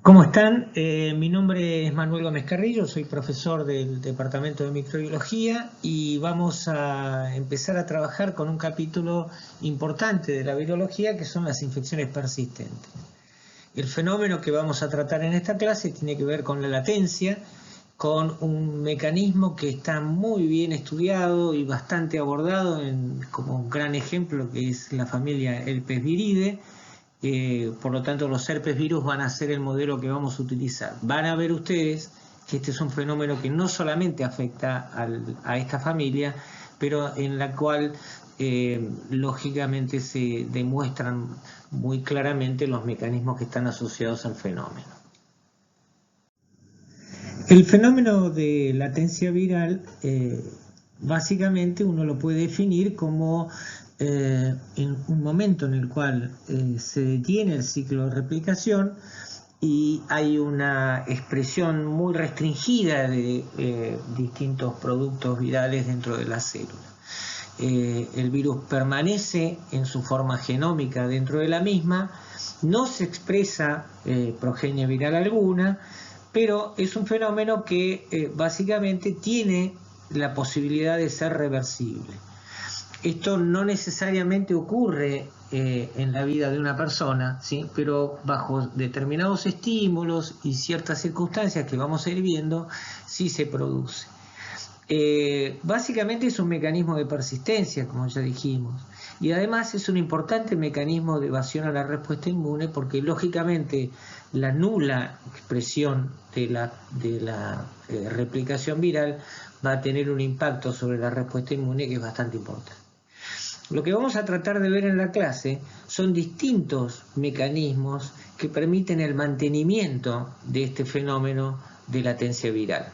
¿Cómo están? Mi nombre es Manuel Gómez Carrillo, soy profesor del Departamento de Microbiología y vamos a empezar a trabajar con un capítulo importante de la virología que son las infecciones persistentes. El fenómeno que vamos a tratar en esta clase tiene que ver con la latencia, con un mecanismo que está muy bien estudiado y bastante abordado como un gran ejemplo que es la familia Herpes viridae. Por lo tanto, los herpes virus van a ser el modelo que vamos a utilizar. Van a ver ustedes que este es un fenómeno que no solamente afecta a esta familia, pero en la cual lógicamente se demuestran muy claramente los mecanismos que están asociados al fenómeno. El fenómeno de latencia viral básicamente uno lo puede definir como en un momento en el cual se detiene el ciclo de replicación y hay una expresión muy restringida de distintos productos virales dentro de la célula. El virus permanece en su forma genómica dentro de la misma, no se expresa progenie viral alguna, pero es un fenómeno que básicamente tiene la posibilidad de ser reversible. Esto no necesariamente ocurre en la vida de una persona, ¿sí? Pero bajo determinados estímulos y ciertas circunstancias que vamos a ir viendo, sí se produce. Básicamente es un mecanismo de persistencia, como ya dijimos, y además es un importante mecanismo de evasión a la respuesta inmune porque lógicamente la nula expresión de la replicación viral va a tener un impacto sobre la respuesta inmune que es bastante importante. Lo que vamos a tratar de ver en la clase son distintos mecanismos que permiten el mantenimiento de este fenómeno de latencia viral.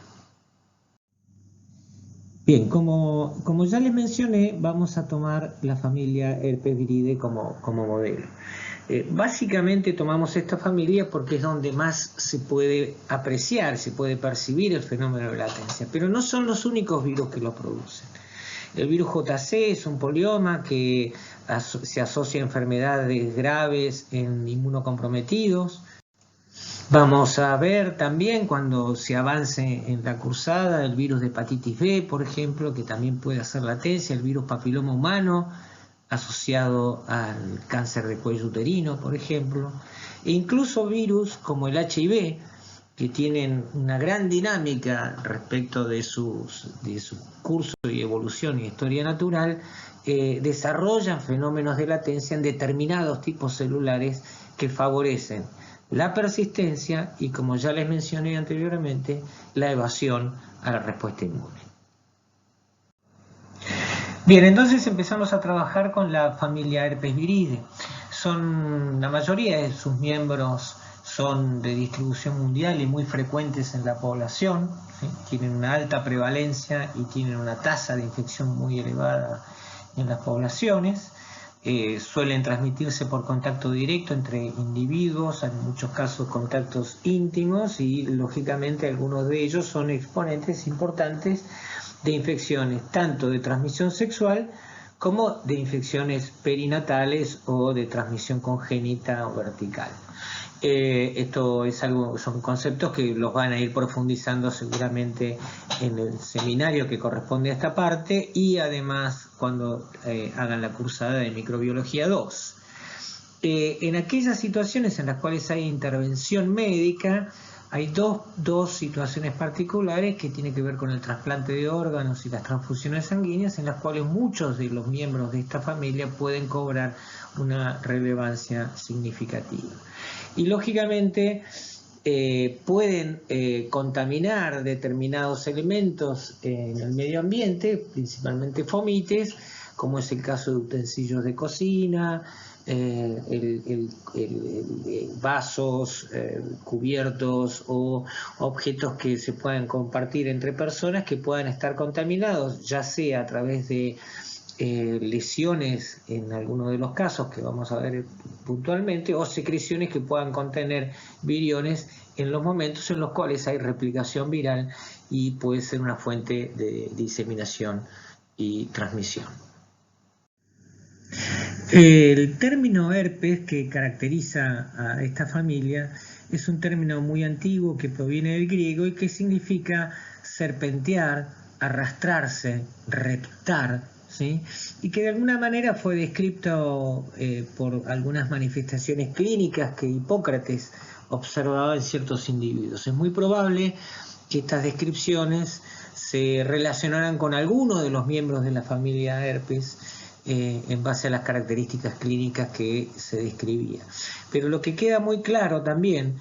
Bien, como ya les mencioné, vamos a tomar la familia Herpes viridae como modelo. Básicamente tomamos esta familia porque es donde más se puede apreciar, se puede percibir el fenómeno de latencia, pero no son los únicos virus que lo producen. El virus JC es un polioma que se asocia a enfermedades graves en inmunocomprometidos. Vamos a ver también cuando se avance en la cursada el virus de hepatitis B, por ejemplo, que también puede hacer latencia, el virus papiloma humano asociado al cáncer de cuello uterino, por ejemplo, e incluso virus como el HIV, que tienen una gran dinámica respecto de su curso y evolución y historia natural, desarrollan fenómenos de latencia en determinados tipos celulares que favorecen la persistencia y, como ya les mencioné anteriormente, la evasión a la respuesta inmune. Bien, entonces empezamos a trabajar con la familia Herpes viridae. La mayoría de sus miembros son de distribución mundial y muy frecuentes en la población, ¿sí? Tienen una alta prevalencia y tienen una tasa de infección muy elevada en las poblaciones. Suelen transmitirse por contacto directo entre individuos, en muchos casos contactos íntimos, y lógicamente algunos de ellos son exponentes importantes de infecciones tanto de transmisión sexual como de infecciones perinatales o de transmisión congénita o vertical. Son conceptos que los van a ir profundizando seguramente en el seminario que corresponde a esta parte y además cuando hagan la cursada de microbiología 2. En aquellas situaciones en las cuales hay intervención médica, hay dos situaciones particulares que tienen que ver con el trasplante de órganos y las transfusiones sanguíneas, en las cuales muchos de los miembros de esta familia pueden cobrar una relevancia significativa. Y lógicamente pueden contaminar determinados elementos en el medio ambiente, principalmente fomites, como es el caso de utensilios de cocina, vasos, cubiertos o objetos que se puedan compartir entre personas que puedan estar contaminados, ya sea a través de lesiones en algunos de los casos que vamos a ver puntualmente, o secreciones que puedan contener viriones en los momentos en los cuales hay replicación viral y puede ser una fuente de diseminación y transmisión. El término herpes que caracteriza a esta familia es un término muy antiguo que proviene del griego y que significa serpentear, arrastrarse, reptar, ¿sí? Y que de alguna manera fue descrito por algunas manifestaciones clínicas que Hipócrates observaba en ciertos individuos. Es muy probable que estas descripciones se relacionaran con alguno de los miembros de la familia herpes en base a las características clínicas que se describía. Pero lo que queda muy claro también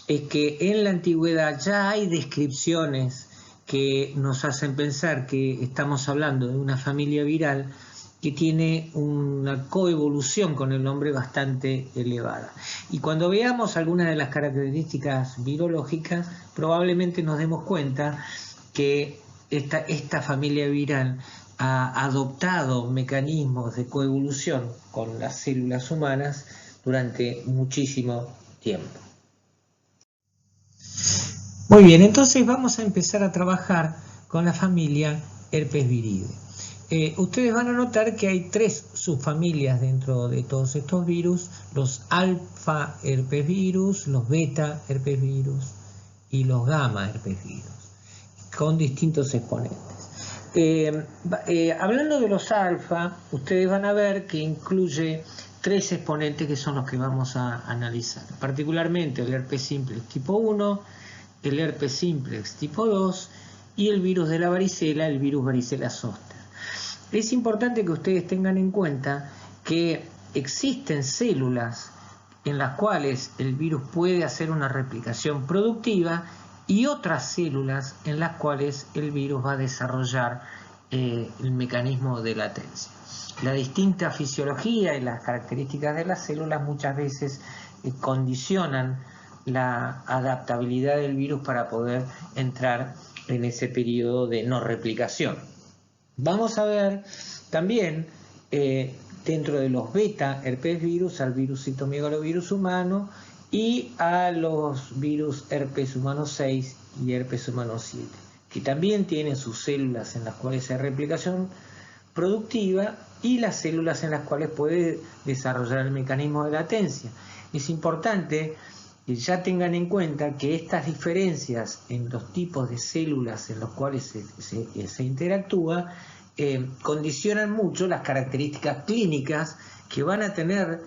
es que en la antigüedad ya hay descripciones que nos hacen pensar que estamos hablando de una familia viral que tiene una coevolución con el nombre bastante elevada. Y cuando veamos algunas de las características virológicas, probablemente nos demos cuenta que esta familia viral ha adoptado mecanismos de coevolución con las células humanas durante muchísimo tiempo. Muy bien, entonces vamos a empezar a trabajar con la familia herpes viride. Ustedes van a notar que hay 3 subfamilias dentro de todos estos virus: los alfa herpes virus, los beta herpes virus y los gamma herpes virus, con distintos exponentes. Hablando de los alfa, ustedes van a ver que incluye 3 exponentes que son los que vamos a analizar, particularmente el herpes simplex tipo 1, el herpes simplex tipo 2 y el virus de la varicela, el virus varicela zoster. Es importante que ustedes tengan en cuenta que existen células en las cuales el virus puede hacer una replicación productiva y otras células en las cuales el virus va a desarrollar el mecanismo de latencia. La distinta fisiología y las características de las células muchas veces condicionan la adaptabilidad del virus para poder entrar en ese periodo de no replicación. Vamos a ver también dentro de los beta herpes virus al virus citomegalovirus humano y a los virus herpes humano 6 y herpes humano 7, que también tienen sus células en las cuales hay replicación productiva y las células en las cuales puede desarrollar el mecanismo de latencia. Es importante que ya tengan en cuenta que estas diferencias en los tipos de células en los cuales se interactúa condicionan mucho las características clínicas que van a tener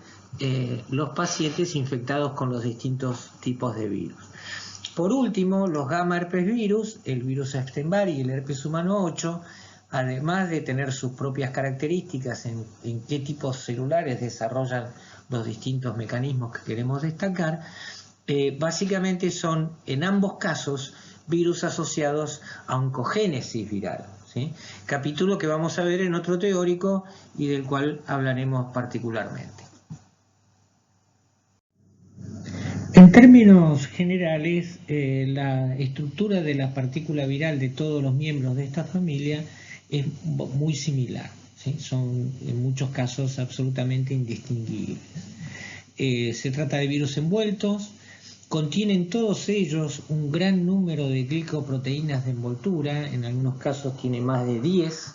los pacientes infectados con los distintos tipos de virus. Por último, los gamma herpes virus, el virus Epstein-Barr y el herpes humano 8, además de tener sus propias características en qué tipos celulares desarrollan los distintos mecanismos que queremos destacar, básicamente son en ambos casos virus asociados a oncogénesis viral, ¿sí? Capítulo que vamos a ver en otro teórico y del cual hablaremos particularmente. En términos generales, la estructura de la partícula viral de todos los miembros de esta familia es muy similar, ¿sí? Son en muchos casos absolutamente indistinguibles. Se trata de virus envueltos, contienen todos ellos un gran número de glicoproteínas de envoltura, en algunos casos tiene más de 10.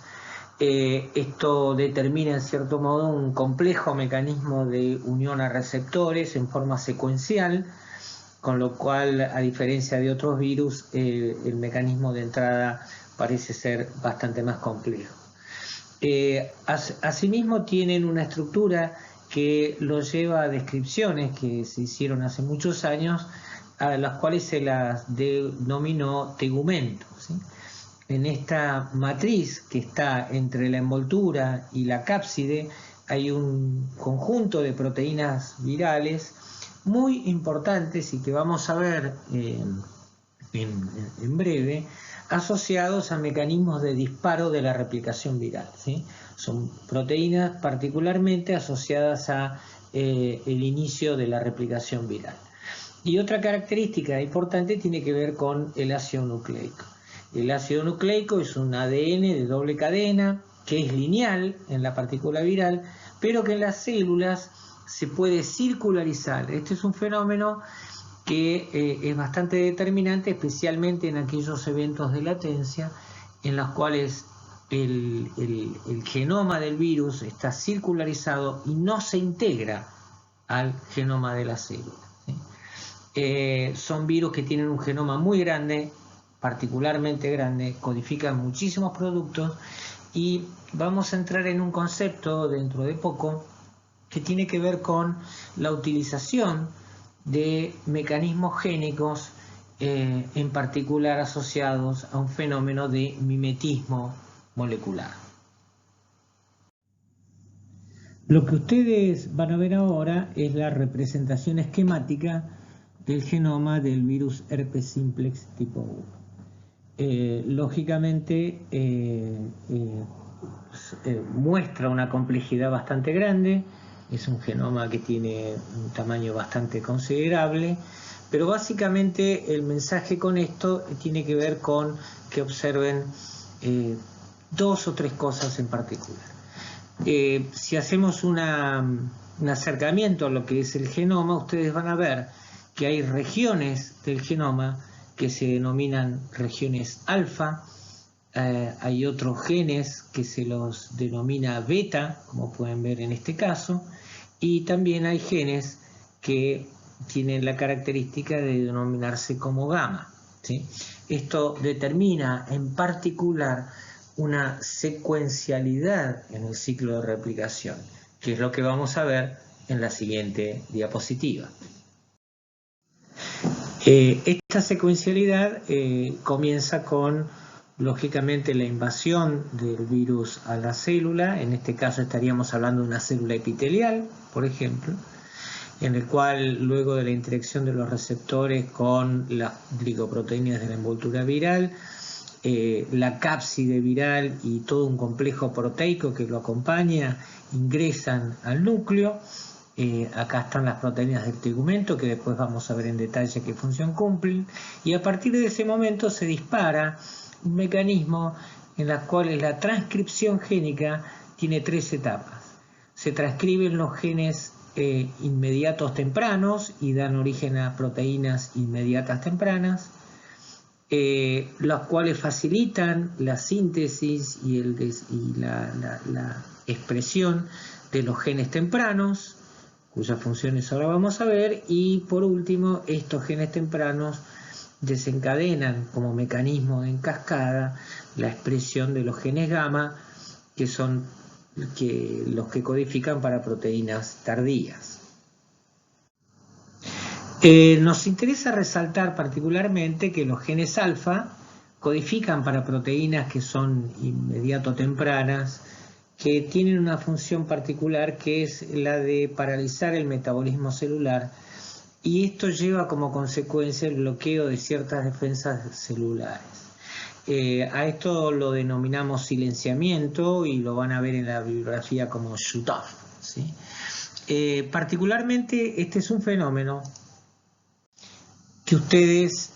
Esto determina en cierto modo un complejo mecanismo de unión a receptores en forma secuencial, con lo cual, a diferencia de otros virus, el mecanismo de entrada parece ser bastante más complejo. Asimismo tienen una estructura que los lleva a descripciones que se hicieron hace muchos años, a las cuales se las denominó tegumento, ¿sí? En esta matriz que está entre la envoltura y la cápside hay un conjunto de proteínas virales muy importantes y que vamos a ver en breve, asociados a mecanismos de disparo de la replicación viral, ¿sí? Son proteínas particularmente asociadas a el inicio de la replicación viral. Y otra característica importante tiene que ver con el ácido nucleico. El ácido nucleico es un ADN de doble cadena que es lineal en la partícula viral, pero que en las células se puede circularizar. Este es un fenómeno que es bastante determinante, especialmente en aquellos eventos de latencia en los cuales el genoma del virus está circularizado y no se integra al genoma de la célula, ¿sí? Son virus que tienen un genoma muy grande, particularmente grande, codifican muchísimos productos, y vamos a entrar en un concepto dentro de poco que tiene que ver con la utilización de mecanismos génicos, en particular asociados a un fenómeno de mimetismo molecular. Lo que ustedes van a ver ahora es la representación esquemática del genoma del virus herpes simplex tipo 1. Lógicamente muestra una complejidad bastante grande, es un genoma que tiene un tamaño bastante considerable, pero básicamente el mensaje con esto tiene que ver con que observen dos o tres cosas en particular. Si hacemos un acercamiento a lo que es el genoma, ustedes van a ver que hay regiones del genoma que se denominan regiones alfa, hay otros genes que se los denomina beta, como pueden ver en este caso, y también hay genes que tienen la característica de denominarse como gamma, ¿sí? Esto determina en particular una secuencialidad en el ciclo de replicación, que es lo que vamos a ver en la siguiente diapositiva. Esta secuencialidad comienza con, lógicamente, la invasión del virus a la célula. En este caso estaríamos hablando de una célula epitelial, por ejemplo, en el cual luego de la interacción de los receptores con las glicoproteínas de la envoltura viral, la cápside viral y todo un complejo proteico que lo acompaña ingresan al núcleo. Acá están las proteínas del tegumento, que después vamos a ver en detalle qué función cumplen, y a partir de ese momento se dispara un mecanismo en el cual la transcripción génica tiene tres etapas. Se transcriben los genes inmediatos tempranos y dan origen a proteínas inmediatas tempranas, las cuales facilitan la síntesis y la expresión de los genes tempranos, cuyas funciones ahora vamos a ver, y por último estos genes tempranos desencadenan como mecanismo en cascada la expresión de los genes gamma, que son los que codifican para proteínas tardías. Nos interesa resaltar particularmente que los genes alfa codifican para proteínas que son inmediato tempranas, que tienen una función particular que es la de paralizar el metabolismo celular, y esto lleva como consecuencia el bloqueo de ciertas defensas celulares. A esto lo denominamos silenciamiento y lo van a ver en la bibliografía como shut-off, ¿sí? Particularmente este es un fenómeno que ustedes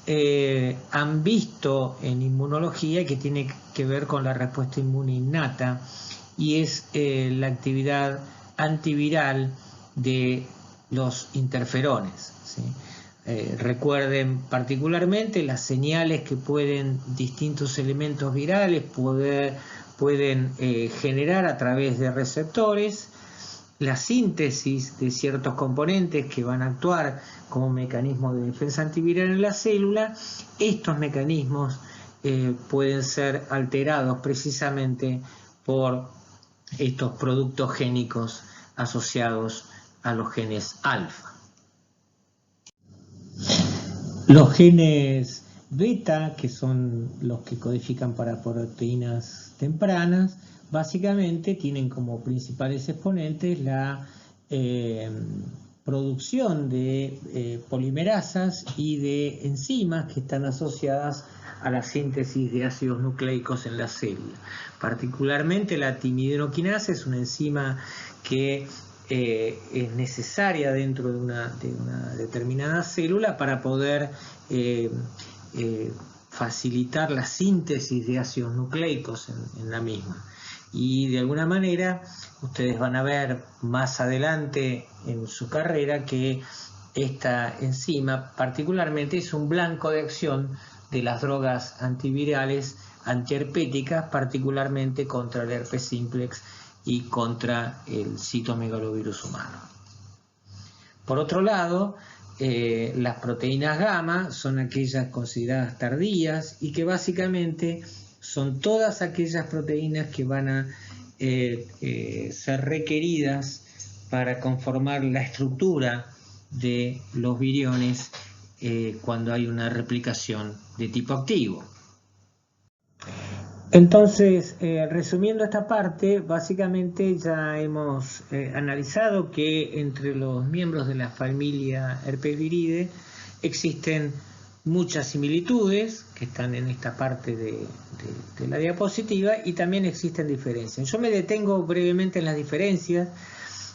han visto en inmunología y que tiene que ver con la respuesta inmune innata, y es la actividad antiviral de los interferones, ¿sí? Recuerden particularmente las señales que pueden distintos elementos virales pueden generar a través de receptores, la síntesis de ciertos componentes que van a actuar como mecanismo de defensa antiviral en la célula. Estos mecanismos pueden ser alterados precisamente por estos productos génicos asociados a los genes alfa. Los genes beta, que son los que codifican para proteínas tempranas, básicamente tienen como principales exponentes la producción de polimerasas y de enzimas que están asociadas a la síntesis de ácidos nucleicos en la célula. Particularmente la timidinoquinasa es una enzima que es necesaria dentro de una determinada célula para poder facilitar la síntesis de ácidos nucleicos en la misma. Y de alguna manera ustedes van a ver más adelante en su carrera que esta enzima particularmente es un blanco de acción de las drogas antivirales antiherpéticas, particularmente contra el herpes simplex y contra el citomegalovirus humano. Por otro lado, las proteínas gamma son aquellas consideradas tardías y que básicamente son todas aquellas proteínas que van a ser requeridas para conformar la estructura de los viriones cuando hay una replicación de tipo activo. Entonces, resumiendo esta parte, básicamente ya hemos analizado que entre los miembros de la familia Herpesviridae existen muchas similitudes que están en esta parte de la diapositiva, y también existen diferencias. Yo me detengo brevemente en las diferencias,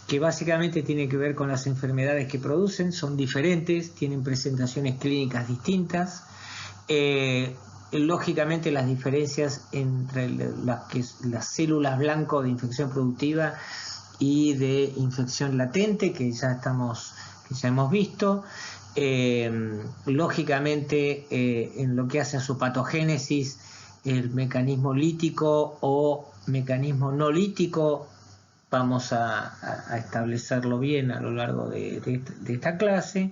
que básicamente tienen que ver con las enfermedades que producen. Son diferentes, tienen presentaciones clínicas distintas. Lógicamente las diferencias entre las células blanco de infección productiva y de infección latente, que ya hemos visto. Lógicamente en lo que hace a su patogénesis, el mecanismo lítico o mecanismo no lítico, vamos a establecerlo bien a lo largo de esta clase.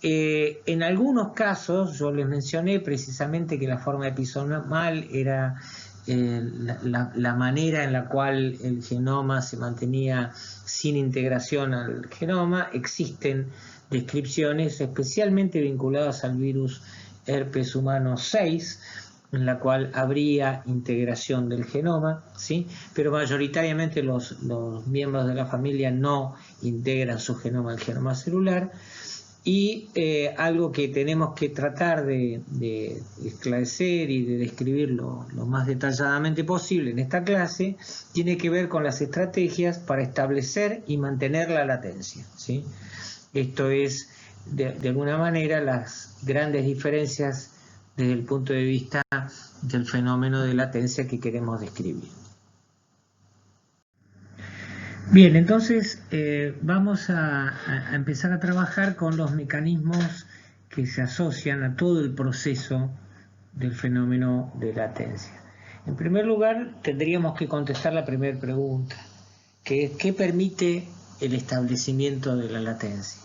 En algunos casos, yo les mencioné precisamente que la forma episomal era la manera en la cual el genoma se mantenía sin integración al genoma. Existen descripciones especialmente vinculadas al virus herpes humano 6, en la cual habría integración del genoma, ¿sí? Pero mayoritariamente los miembros de la familia no integran su genoma al genoma celular. Y algo que tenemos que tratar de esclarecer y de describir lo más detalladamente posible en esta clase tiene que ver con las estrategias para establecer y mantener la latencia, ¿sí? Esto es, de alguna manera, las grandes diferencias desde el punto de vista del fenómeno de latencia que queremos describir. Bien, entonces vamos a empezar a trabajar con los mecanismos que se asocian a todo el proceso del fenómeno de latencia. En primer lugar, tendríamos que contestar la primera pregunta, que es ¿qué permite el establecimiento de la latencia?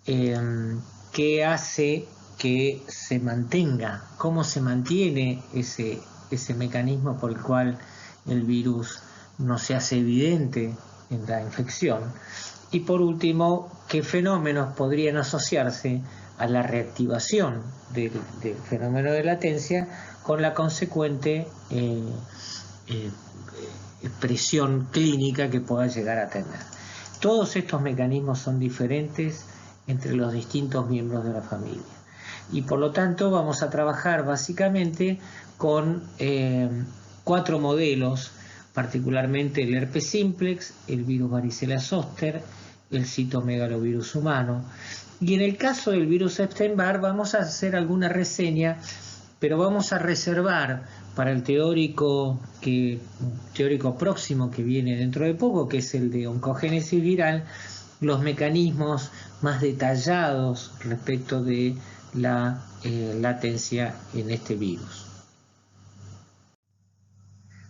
¿Qué hace que se mantenga? ¿Cómo se mantiene ese mecanismo por el cual el virus no se hace evidente en la infección? Y por último, ¿qué fenómenos podrían asociarse a la reactivación del fenómeno de latencia con la consecuente expresión clínica que pueda llegar a tener? Todos estos mecanismos son diferentes entre los distintos miembros de la familia, y por lo tanto vamos a trabajar básicamente con 4 modelos, particularmente el herpes simplex, el virus varicela zoster, el citomegalovirus humano. Y en el caso del virus Epstein-Barr vamos a hacer alguna reseña, pero vamos a reservar para el teórico próximo que viene dentro de poco, que es el de oncogénesis viral, los mecanismos más detallados respecto de la latencia en este virus.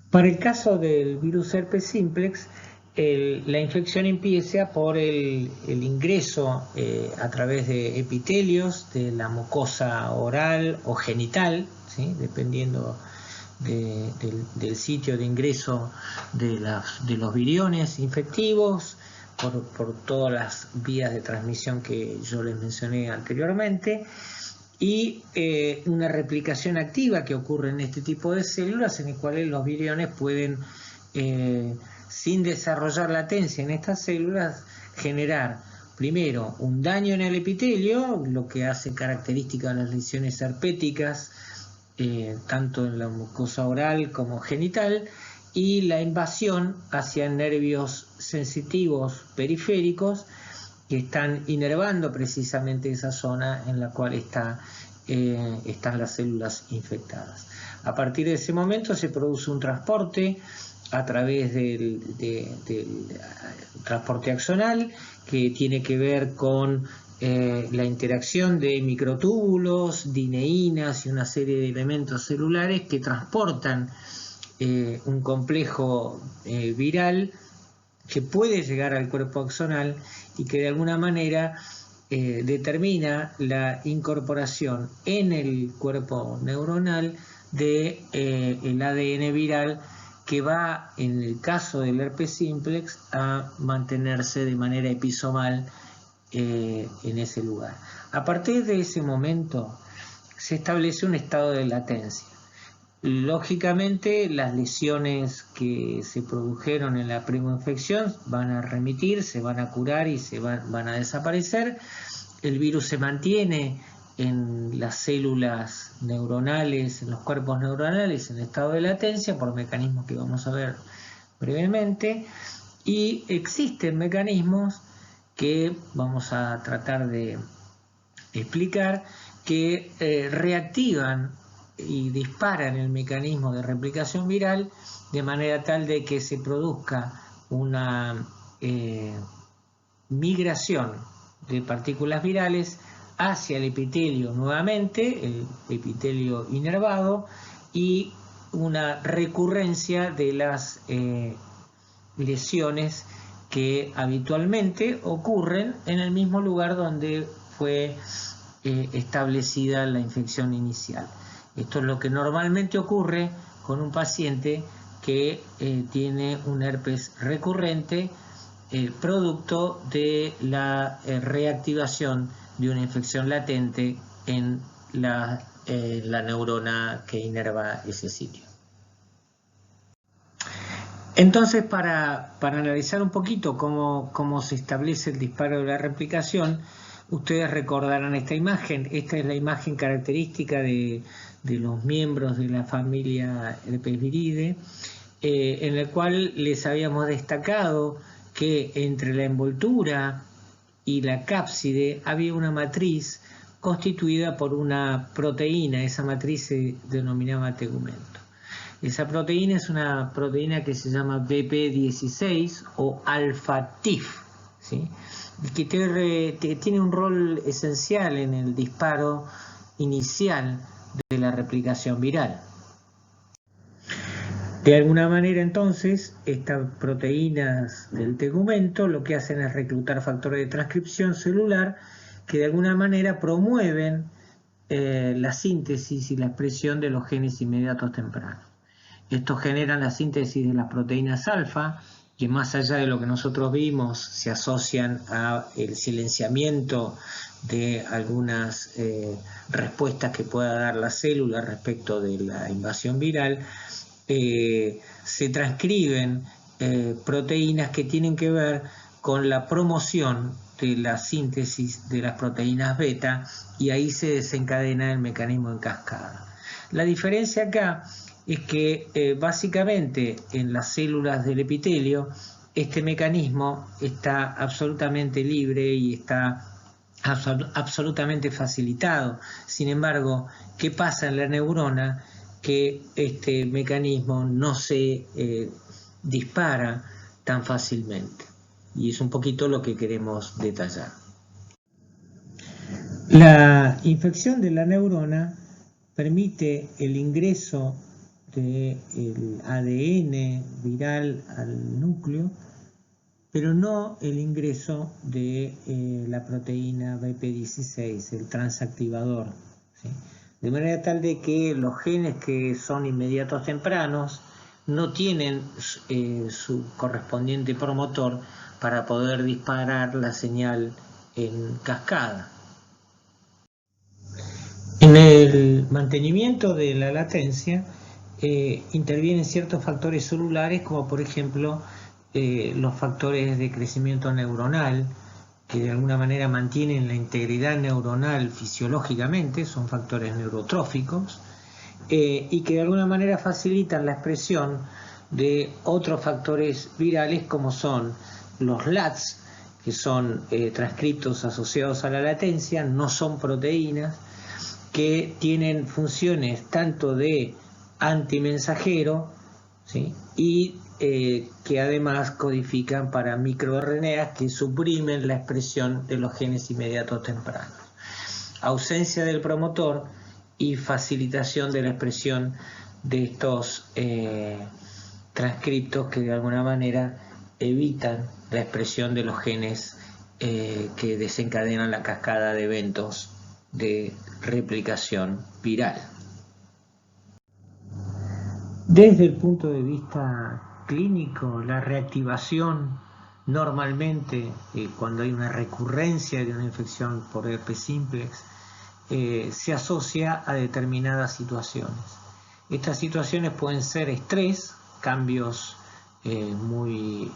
Para el caso del virus herpes simplex, la infección empieza por el ingreso a través de epitelios de la mucosa oral o genital, ¿sí? Dependiendo del sitio de ingreso de los viriones infectivos, por todas las vías de transmisión que yo les mencioné anteriormente, y una replicación activa que ocurre en este tipo de células, en el cual los viriones pueden, sin desarrollar latencia en estas células, generar primero un daño en el epitelio, lo que hace característica a las lesiones herpéticas, tanto en la mucosa oral como genital, y la invasión hacia nervios sensitivos periféricos que están inervando precisamente esa zona en la cual están las células infectadas. A partir de ese momento se produce un transporte a través del transporte axonal, que tiene que ver con la interacción de microtúbulos, dineínas y una serie de elementos celulares que transportan un complejo viral que puede llegar al cuerpo axonal y que de alguna manera determina la incorporación en el cuerpo neuronal de el ADN viral, que va, en el caso del herpes simplex, a mantenerse de manera episomal en ese lugar. A partir de ese momento se establece un estado de latencia. Lógicamente, las lesiones que se produjeron en la primoinfección van a remitir, se van a curar y van a desaparecer. El virus se mantiene en las células neuronales, en los cuerpos neuronales, en estado de latencia, por mecanismos que vamos a ver brevemente. Y existen mecanismos que vamos a tratar de explicar, que reactivan y disparan el mecanismo de replicación viral de manera tal de que se produzca una migración de partículas virales hacia el epitelio nuevamente, el epitelio inervado, y una recurrencia de las lesiones que habitualmente ocurren en el mismo lugar donde fue establecida la infección inicial. Esto es lo que normalmente ocurre con un paciente que tiene un herpes recurrente, producto de la reactivación de una infección latente en la neurona que inerva ese sitio. Entonces, para analizar un poquito cómo se establece el disparo de la replicación, ustedes recordarán esta imagen. Esta es la imagen característica de los miembros de la familia Herpesviridae, en el cual les habíamos destacado que entre la envoltura y la cápside había una matriz constituida por una proteína. Esa matriz se denominaba tegumento. Esa proteína es una proteína que se llama BP16 o alfa-TIF, ¿sí? Que tiene un rol esencial en el disparo inicial de la replicación viral. De alguna manera, entonces, estas proteínas del tegumento lo que hacen es reclutar factores de transcripción celular que de alguna manera promueven la síntesis y la expresión de los genes inmediatos tempranos. Estos generan la síntesis de las proteínas alfa, que más allá de lo que nosotros vimos, se asocian al silenciamiento de algunas respuestas que pueda dar la célula respecto de la invasión viral. Se transcriben proteínas que tienen que ver con la promoción de la síntesis de las proteínas beta, y ahí se desencadena el mecanismo en cascada. La diferencia acá es que básicamente en las células del epitelio este mecanismo está absolutamente libre y está absolutamente facilitado. Sin embargo, ¿qué pasa en la neurona? Que este mecanismo no se dispara tan fácilmente, y es un poquito lo que queremos detallar. La infección de la neurona permite el ingreso del ADN viral al núcleo, pero no el ingreso de la proteína BP16, el transactivador, ¿sí? De manera tal de que los genes que son inmediatos tempranos no tienen su correspondiente promotor para poder disparar la señal en cascada. En el mantenimiento de la latencia intervienen ciertos factores celulares, como por ejemplo los factores de crecimiento neuronal, que de alguna manera mantienen la integridad neuronal fisiológicamente, son factores neurotróficos, y que de alguna manera facilitan la expresión de otros factores virales, como son los LATs, que son transcriptos asociados a la latencia, no son proteínas, que tienen funciones tanto de antimensajero, ¿sí? Y que además codifican para microRNAs que suprimen la expresión de los genes inmediatos tempranos. Ausencia del promotor y facilitación de la expresión de estos transcriptos que de alguna manera evitan la expresión de los genes que desencadenan la cascada de eventos de replicación viral. Desde el punto de vista clínico, la reactivación normalmente, cuando hay una recurrencia de una infección por herpes simplex, se asocia a determinadas situaciones. Estas situaciones pueden ser estrés, cambios muy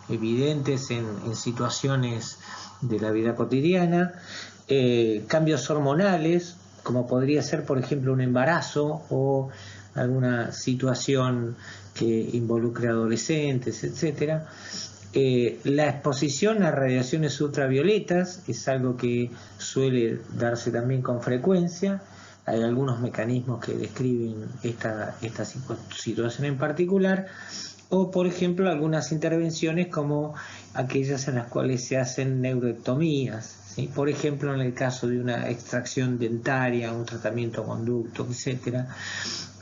evidentes en situaciones de la vida cotidiana, cambios hormonales, como podría ser, por ejemplo, un embarazo o alguna situación que involucre adolescentes, etc. La exposición a radiaciones ultravioletas es algo que suele darse también con frecuencia. Hay algunos mecanismos que describen esta situación en particular, o por ejemplo algunas intervenciones como aquellas en las cuales se hacen neuroectomías, ¿sí? Por ejemplo en el caso de una extracción dentaria, un tratamiento conducto, etcétera,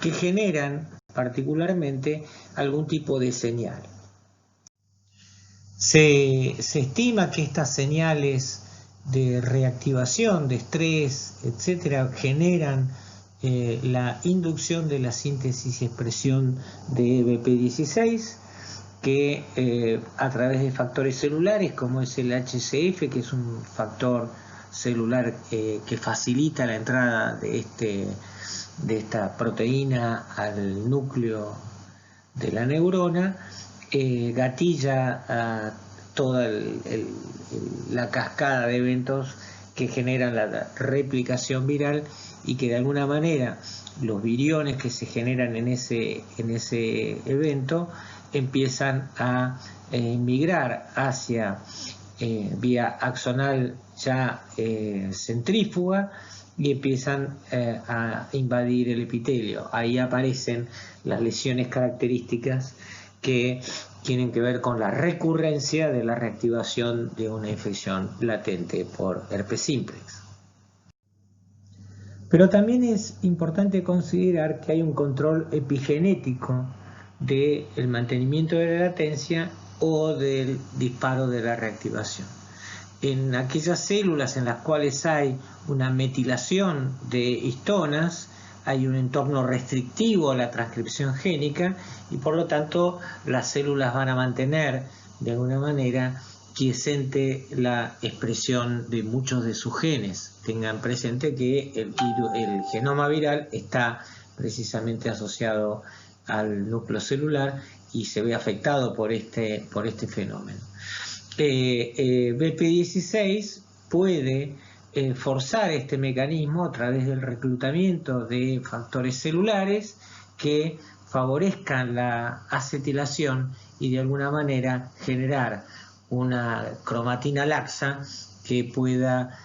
que generan particularmente algún tipo de señal. Se estima que estas señales de reactivación, de estrés, etcétera, generan la inducción de la síntesis y expresión de EBP16, que a través de factores celulares como es el HCF, que es un factor celular que facilita la entrada de esta proteína al núcleo de la neurona, gatilla a toda la cascada de eventos que generan la replicación viral y que de alguna manera los viriones que se generan en ese evento empiezan a migrar hacia vía axonal ya centrífuga y empiezan a invadir el epitelio. Ahí aparecen las lesiones características que tienen que ver con la recurrencia de la reactivación de una infección latente por herpes simplex. Pero también es importante considerar que hay un control epigenético del mantenimiento de la latencia o del disparo de la reactivación. En aquellas células en las cuales hay una metilación de histonas, hay un entorno restrictivo a la transcripción génica y por lo tanto las células van a mantener de alguna manera quiescente la expresión de muchos de sus genes. Tengan presente que el genoma viral está precisamente asociado al núcleo celular y se ve afectado por este fenómeno. BP16 puede forzar este mecanismo a través del reclutamiento de factores celulares que favorezcan la acetilación y de alguna manera generar una cromatina laxa que pueda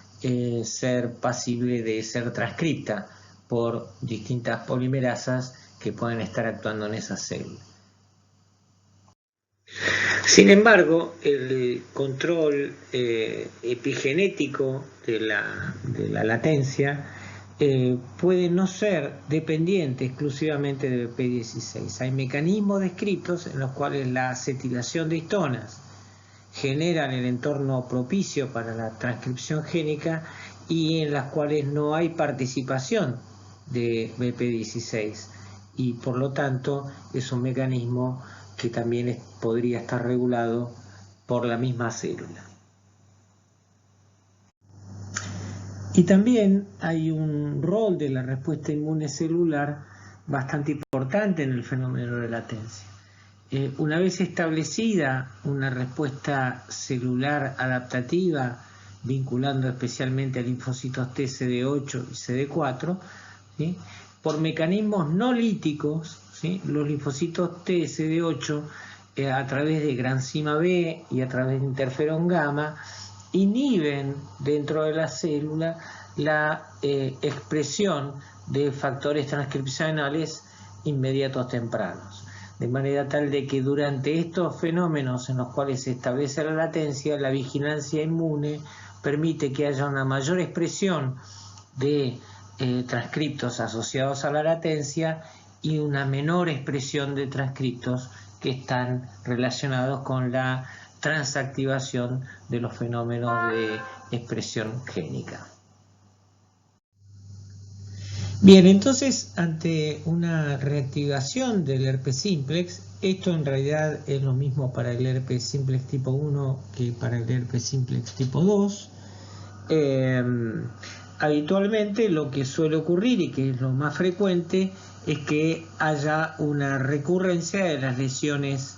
ser pasible de ser transcripta por distintas polimerasas que pueden estar actuando en esas células. Sin embargo, el control epigenético de la latencia puede no ser dependiente exclusivamente de BP16. Hay mecanismos descritos en los cuales la acetilación de histonas generan el entorno propicio para la transcripción génica y en las cuales no hay participación de BP16 y por lo tanto es un mecanismo que también podría estar regulado por la misma célula. Y también hay un rol de la respuesta inmune celular bastante importante en el fenómeno de latencia. Una vez establecida una respuesta celular adaptativa vinculando especialmente a linfocitos T, CD8 y CD4, ¿sí? Por mecanismos no líticos, ¿sí? Los linfocitos T, CD8 a través de granzima B y a través de interferón gamma inhiben dentro de la célula la expresión de factores transcripcionales inmediatos tempranos. de manera tal de que durante estos fenómenos en los cuales se establece la latencia, la vigilancia inmune permite que haya una mayor expresión de transcriptos asociados a la latencia y una menor expresión de transcriptos que están relacionados con la transactivación de los fenómenos de expresión génica. Bien, entonces ante una reactivación del herpes simplex, esto en realidad es lo mismo para el herpes simplex tipo 1 que para el herpes simplex tipo 2. Habitualmente lo que suele ocurrir y que es lo más frecuente es que haya una recurrencia de las lesiones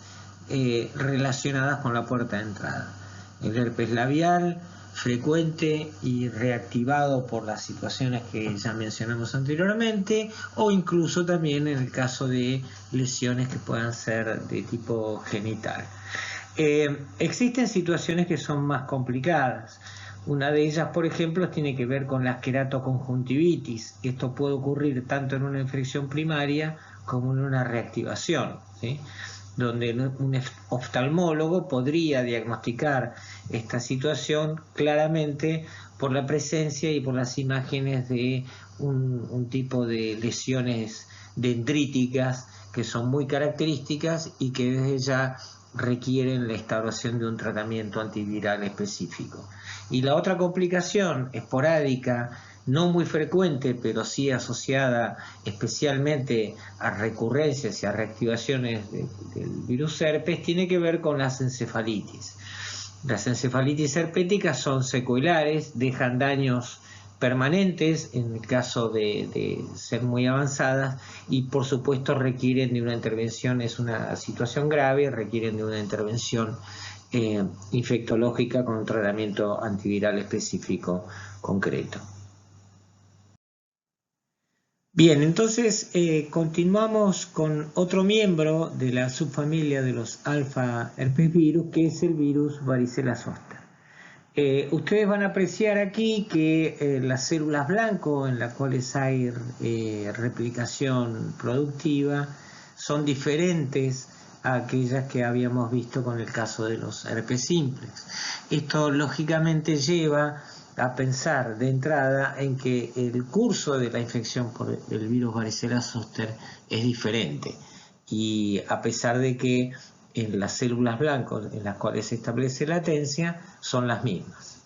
relacionadas con la puerta de entrada. El herpes labial, frecuente y reactivado por las situaciones que ya mencionamos anteriormente, o incluso también en el caso de lesiones que puedan ser de tipo genital. Existen situaciones que son más complicadas. Una de ellas, por ejemplo, tiene que ver con la queratoconjuntivitis. Esto puede ocurrir tanto en una infección primaria como en una reactivación, ¿sí? Donde un oftalmólogo podría diagnosticar esta situación claramente por la presencia y por las imágenes de un tipo de lesiones dendríticas que son muy características y que desde ya requieren la instauración de un tratamiento antiviral específico. Y la otra complicación esporádica, no muy frecuente, pero sí asociada especialmente a recurrencias y a reactivaciones del virus herpes, tiene que ver con las encefalitis. Las encefalitis herpéticas son secuelares, dejan daños permanentes en el caso de ser muy avanzadas y por supuesto requieren de una intervención, es una situación grave, requieren de una intervención infectológica con un tratamiento antiviral específico concreto. Bien, entonces continuamos con otro miembro de la subfamilia de los alfa herpesvirus, que es el virus varicela zoster. Ustedes van a apreciar aquí que las células blanco en las cuales hay replicación productiva son diferentes a aquellas que habíamos visto con el caso de los herpes simplex. Esto lógicamente lleva a pensar de entrada en que el curso de la infección por el virus varicela zoster es diferente, y a pesar de que en las células blancas en las cuales se establece latencia son las mismas.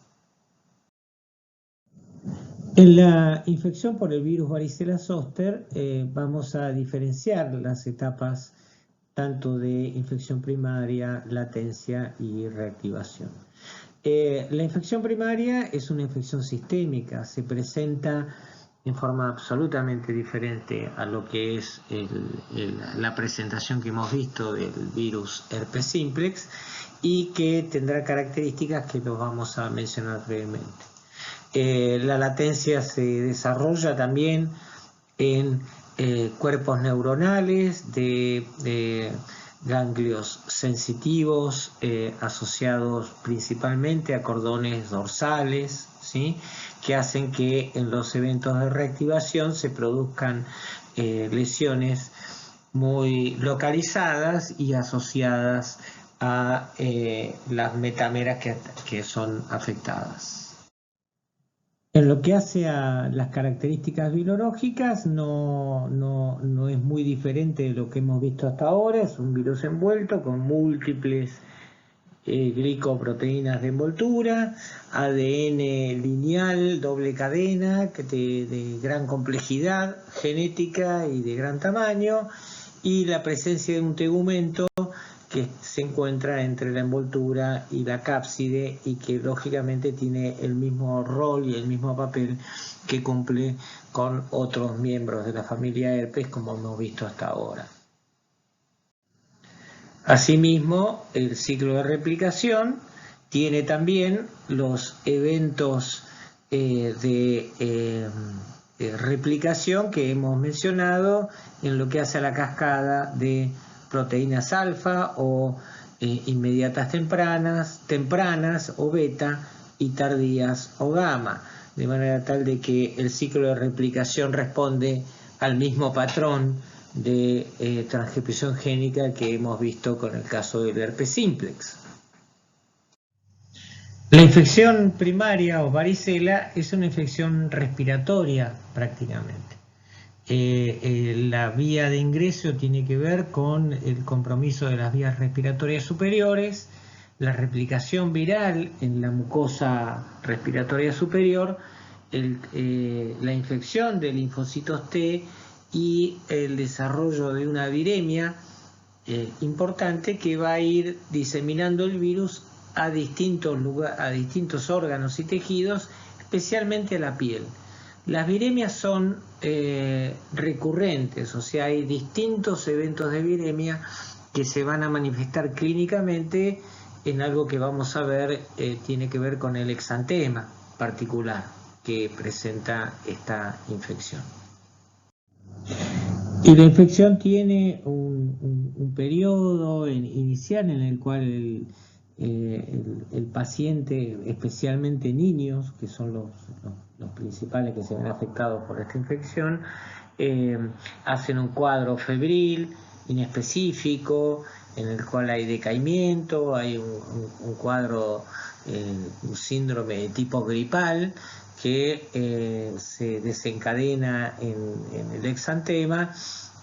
En la infección por el virus varicela zoster vamos a diferenciar las etapas tanto de infección primaria, latencia y reactivación. La infección primaria es una infección sistémica, se presenta en forma absolutamente diferente a lo que es la presentación que hemos visto del virus herpes simplex y que tendrá características que los vamos a mencionar brevemente. La latencia se desarrolla también en cuerpos neuronales de ganglios sensitivos asociados principalmente a cordones dorsales, ¿sí?, que hacen que en los eventos de reactivación se produzcan lesiones muy localizadas y asociadas a las metameras que son afectadas. En lo que hace a las características virológicas no es muy diferente de lo que hemos visto hasta ahora. Es un virus envuelto con múltiples glicoproteínas de envoltura, ADN lineal, doble cadena, de gran complejidad genética y de gran tamaño, y la presencia de un tegumento que se encuentra entre la envoltura y la cápside y que lógicamente tiene el mismo rol y el mismo papel que cumple con otros miembros de la familia herpes, como hemos visto hasta ahora. Asimismo, el ciclo de replicación tiene también los eventos de replicación que hemos mencionado en lo que hace a la cascada de proteínas alfa o inmediatas tempranas o beta, y tardías o gamma, de manera tal de que el ciclo de replicación responde al mismo patrón de transcripción génica que hemos visto con el caso del herpes simplex. La infección primaria o varicela es una infección respiratoria prácticamente. La vía de ingreso tiene que ver con el compromiso de las vías respiratorias superiores, la replicación viral en la mucosa respiratoria superior, la infección de linfocitos T y el desarrollo de una viremia importante que va a ir diseminando el virus a distintos órganos y tejidos, especialmente a la piel. Las viremias son recurrentes, o sea, hay distintos eventos de viremia que se van a manifestar clínicamente en algo que vamos a ver, tiene que ver con el exantema particular que presenta esta infección. Y la infección tiene un periodo inicial en el cual el paciente, especialmente niños, que son los principales que se ven afectados por esta infección, hacen un cuadro febril inespecífico en el cual hay decaimiento, hay un cuadro, un síndrome de tipo gripal que se desencadena en el exantema,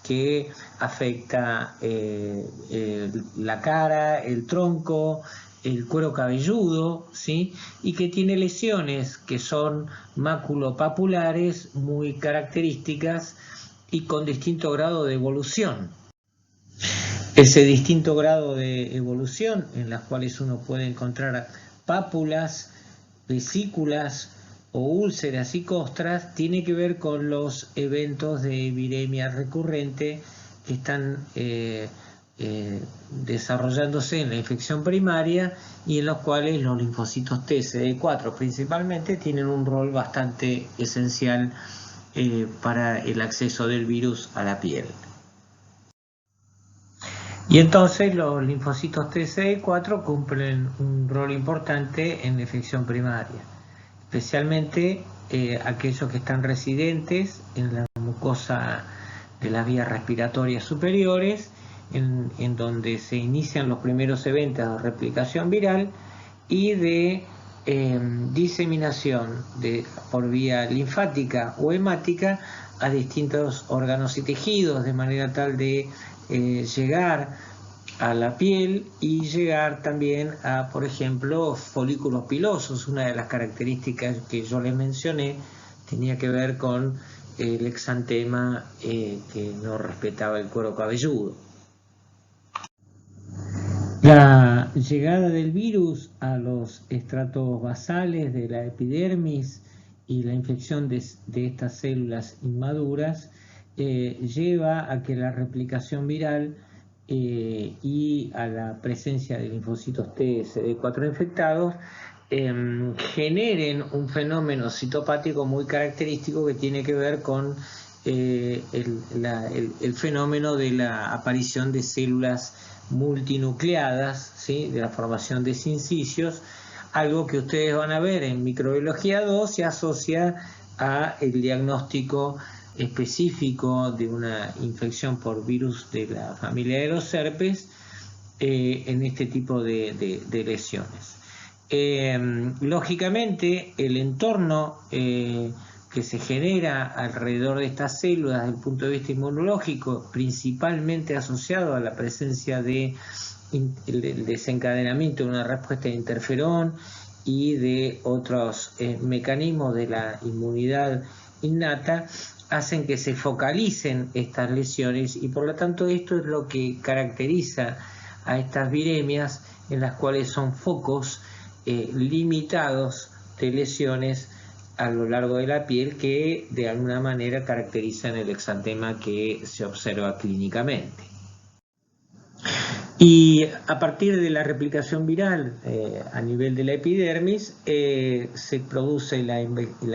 que afecta la cara, el tronco, el cuero cabelludo, ¿sí? Y que tiene lesiones que son maculopapulares muy características y con distinto grado de evolución. Ese distinto grado de evolución en las cuales uno puede encontrar pápulas, vesículas o úlceras y costras, tiene que ver con los eventos de viremia recurrente que están desarrollándose en la infección primaria y en los cuales los linfocitos T, CD4 principalmente, tienen un rol bastante esencial para el acceso del virus a la piel. Y entonces los linfocitos T, CD4 cumplen un rol importante en la infección primaria, especialmente aquellos que están residentes en la mucosa de las vías respiratorias superiores, en donde se inician los primeros eventos de replicación viral y de diseminación por vía linfática o hemática a distintos órganos y tejidos, de manera tal de llegar a la piel y llegar también a, por ejemplo, folículos pilosos. Una de las características que yo les mencioné tenía que ver con el exantema que no respetaba el cuero cabelludo. La llegada del virus a los estratos basales de la epidermis y la infección de estas células inmaduras lleva a que la replicación viral y a la presencia de linfocitos T, CD4 infectados generen un fenómeno citopático muy característico que tiene que ver con el fenómeno de la aparición de células multinucleadas, ¿sí? De la formación de sincicios, algo que ustedes van a ver en microbiología 2 se asocia a el diagnóstico específico de una infección por virus de la familia de los herpes en este tipo de lesiones. Lógicamente, el entorno que se genera alrededor de estas células desde el punto de vista inmunológico, principalmente asociado a la presencia del desencadenamiento de una respuesta de interferón y de otros mecanismos de la inmunidad innata, hacen que se focalicen estas lesiones y por lo tanto esto es lo que caracteriza a estas viremias, en las cuales son focos limitados de lesiones a lo largo de la piel que de alguna manera caracterizan el exantema que se observa clínicamente. Y a partir de la replicación viral a nivel de la epidermis se produce la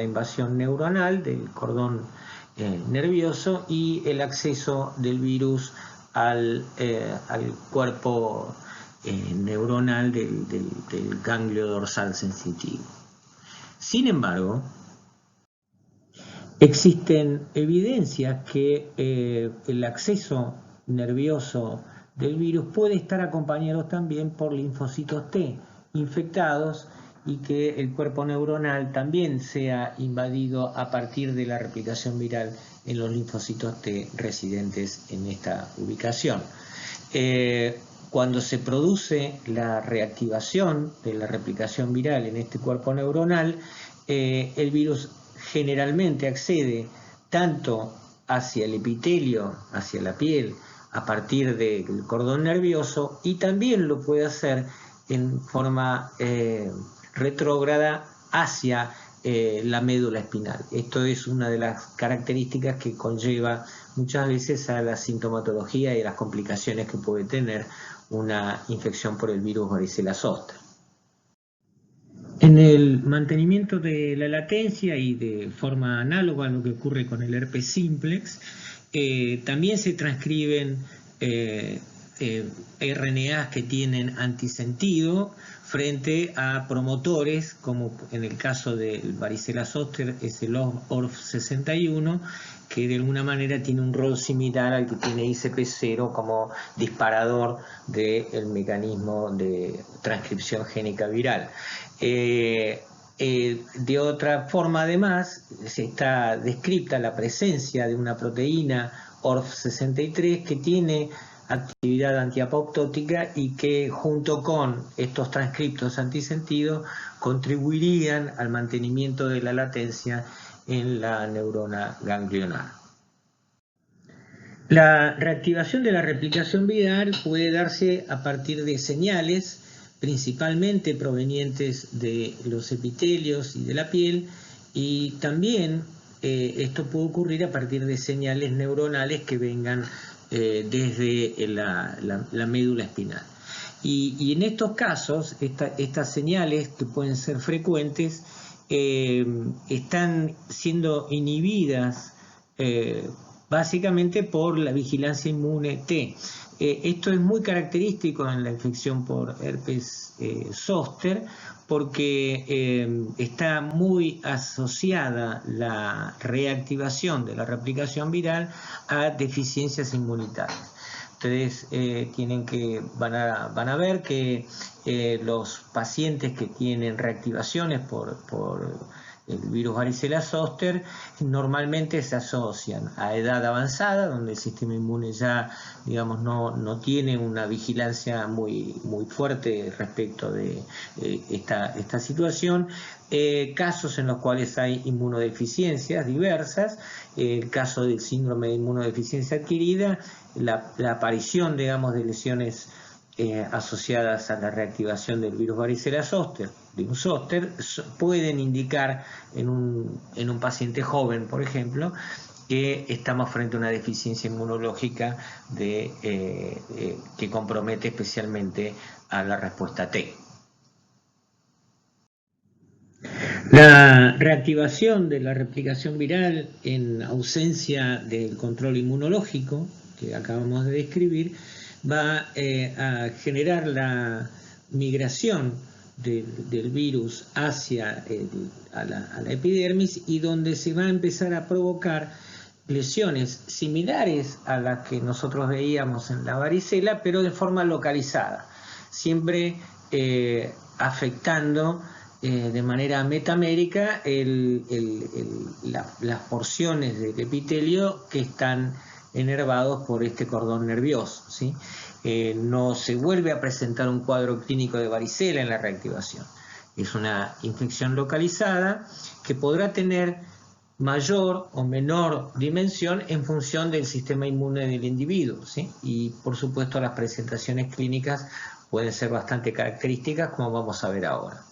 invasión neuronal del cordón nervioso y el acceso del virus al cuerpo neuronal del ganglio dorsal sensitivo. Sin embargo, Existen evidencias que el acceso nervioso del virus puede estar acompañado también por linfocitos T infectados y que el cuerpo neuronal también sea invadido a partir de la replicación viral en los linfocitos T residentes en esta ubicación. Cuando se produce la reactivación de la replicación viral en este cuerpo neuronal, el virus generalmente accede tanto hacia el epitelio, hacia la piel, a partir del cordón nervioso, y también lo puede hacer en forma retrógrada hacia la médula espinal. Esto es una de las características que conlleva muchas veces a la sintomatología y a las complicaciones que puede tener una infección por el virus varicela zoster. En el mantenimiento de la latencia y de forma análoga a lo que ocurre con el herpes simplex, también se transcriben RNAs que tienen antisentido frente a promotores, como en el caso del varicela zoster es el ORF61, que de alguna manera tiene un rol similar al que tiene ICP0 como disparador del mecanismo de transcripción génica viral. De otra forma, además, se está descrita la presencia de una proteína ORF63 que tiene actividad antiapoptótica y que junto con estos transcriptos antisentido contribuirían al mantenimiento de la latencia en la neurona ganglionar. La reactivación de la replicación viral puede darse a partir de señales principalmente provenientes de los epitelios y de la piel, y también esto puede ocurrir a partir de señales neuronales que vengan desde la médula espinal. Y en estos casos, estas señales, que pueden ser frecuentes, están siendo inhibidas básicamente por la vigilancia inmune T. Esto es muy característico en la infección por herpes zóster, porque está muy asociada la reactivación de la replicación viral a deficiencias inmunitarias. Ustedes van a ver que los pacientes que tienen reactivaciones por el virus varicela zoster normalmente se asocian a edad avanzada, donde el sistema inmune ya, digamos, no tiene una vigilancia muy fuerte respecto de esta situación, casos en los cuales hay inmunodeficiencias diversas, el caso del síndrome de inmunodeficiencia adquirida, la aparición, digamos, de lesiones asociadas a la reactivación del virus varicela zoster, de un zóster, pueden indicar en un paciente joven, por ejemplo, que estamos frente a una deficiencia inmunológica que compromete especialmente a la respuesta T. La reactivación de la replicación viral en ausencia del control inmunológico que acabamos de describir va a generar la migración del virus hacia a la epidermis, y donde se va a empezar a provocar lesiones similares a las que nosotros veíamos en la varicela, pero de forma localizada, siempre afectando de manera metamérica las porciones del epitelio que están enervados por este cordón nervioso, ¿sí? No se vuelve a presentar un cuadro clínico de varicela en la reactivación. Es una infección localizada que podrá tener mayor o menor dimensión en función del sistema inmune del individuo, ¿sí? Y por supuesto las presentaciones clínicas pueden ser bastante características, como vamos a ver ahora.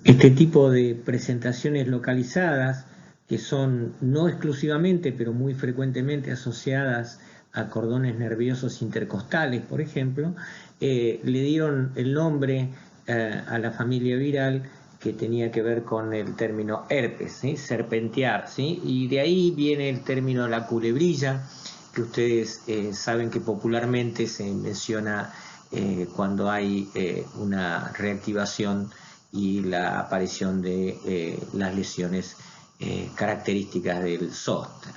Este tipo de presentaciones localizadas, que son no exclusivamente, pero muy frecuentemente asociadas a cordones nerviosos intercostales, por ejemplo, le dieron el nombre a la familia viral que tenía que ver con el término herpes, ¿sí? Serpentear, ¿sí? Y de ahí viene el término la culebrilla, que ustedes saben que popularmente se menciona cuando hay una reactivación y la aparición de las lesiones características del zóster.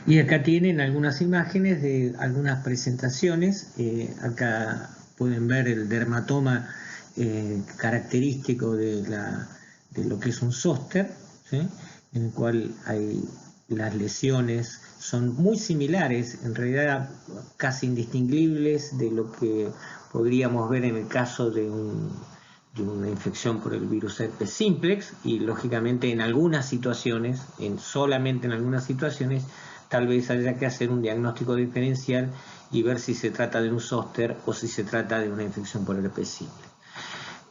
Y acá tienen algunas imágenes de algunas presentaciones. Acá pueden ver el dermatoma característico de lo que es un zóster, ¿sí? En el cual hay las lesiones son muy similares, en realidad casi indistinguibles de lo que podríamos ver en el caso de una infección por el virus herpes simplex, y lógicamente en algunas situaciones, solamente en algunas situaciones, tal vez haya que hacer un diagnóstico diferencial y ver si se trata de un zóster o si se trata de una infección por herpes simplex.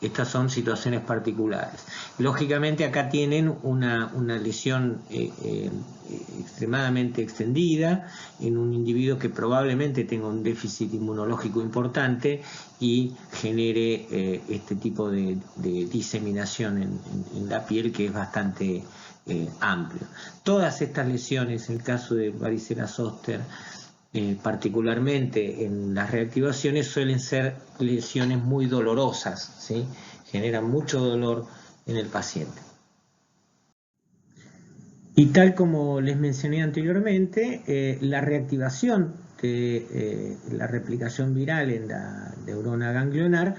Estas son situaciones particulares. Lógicamente acá tienen una lesión extremadamente extendida en un individuo que probablemente tenga un déficit inmunológico importante y genere este tipo de diseminación en la piel, que es bastante amplio. Todas estas lesiones, en el caso de varicela zóster, particularmente en las reactivaciones, suelen ser lesiones muy dolorosas, ¿sí? Generan mucho dolor en el paciente. Y tal como les mencioné anteriormente, la reactivación de la replicación viral en la neurona ganglionar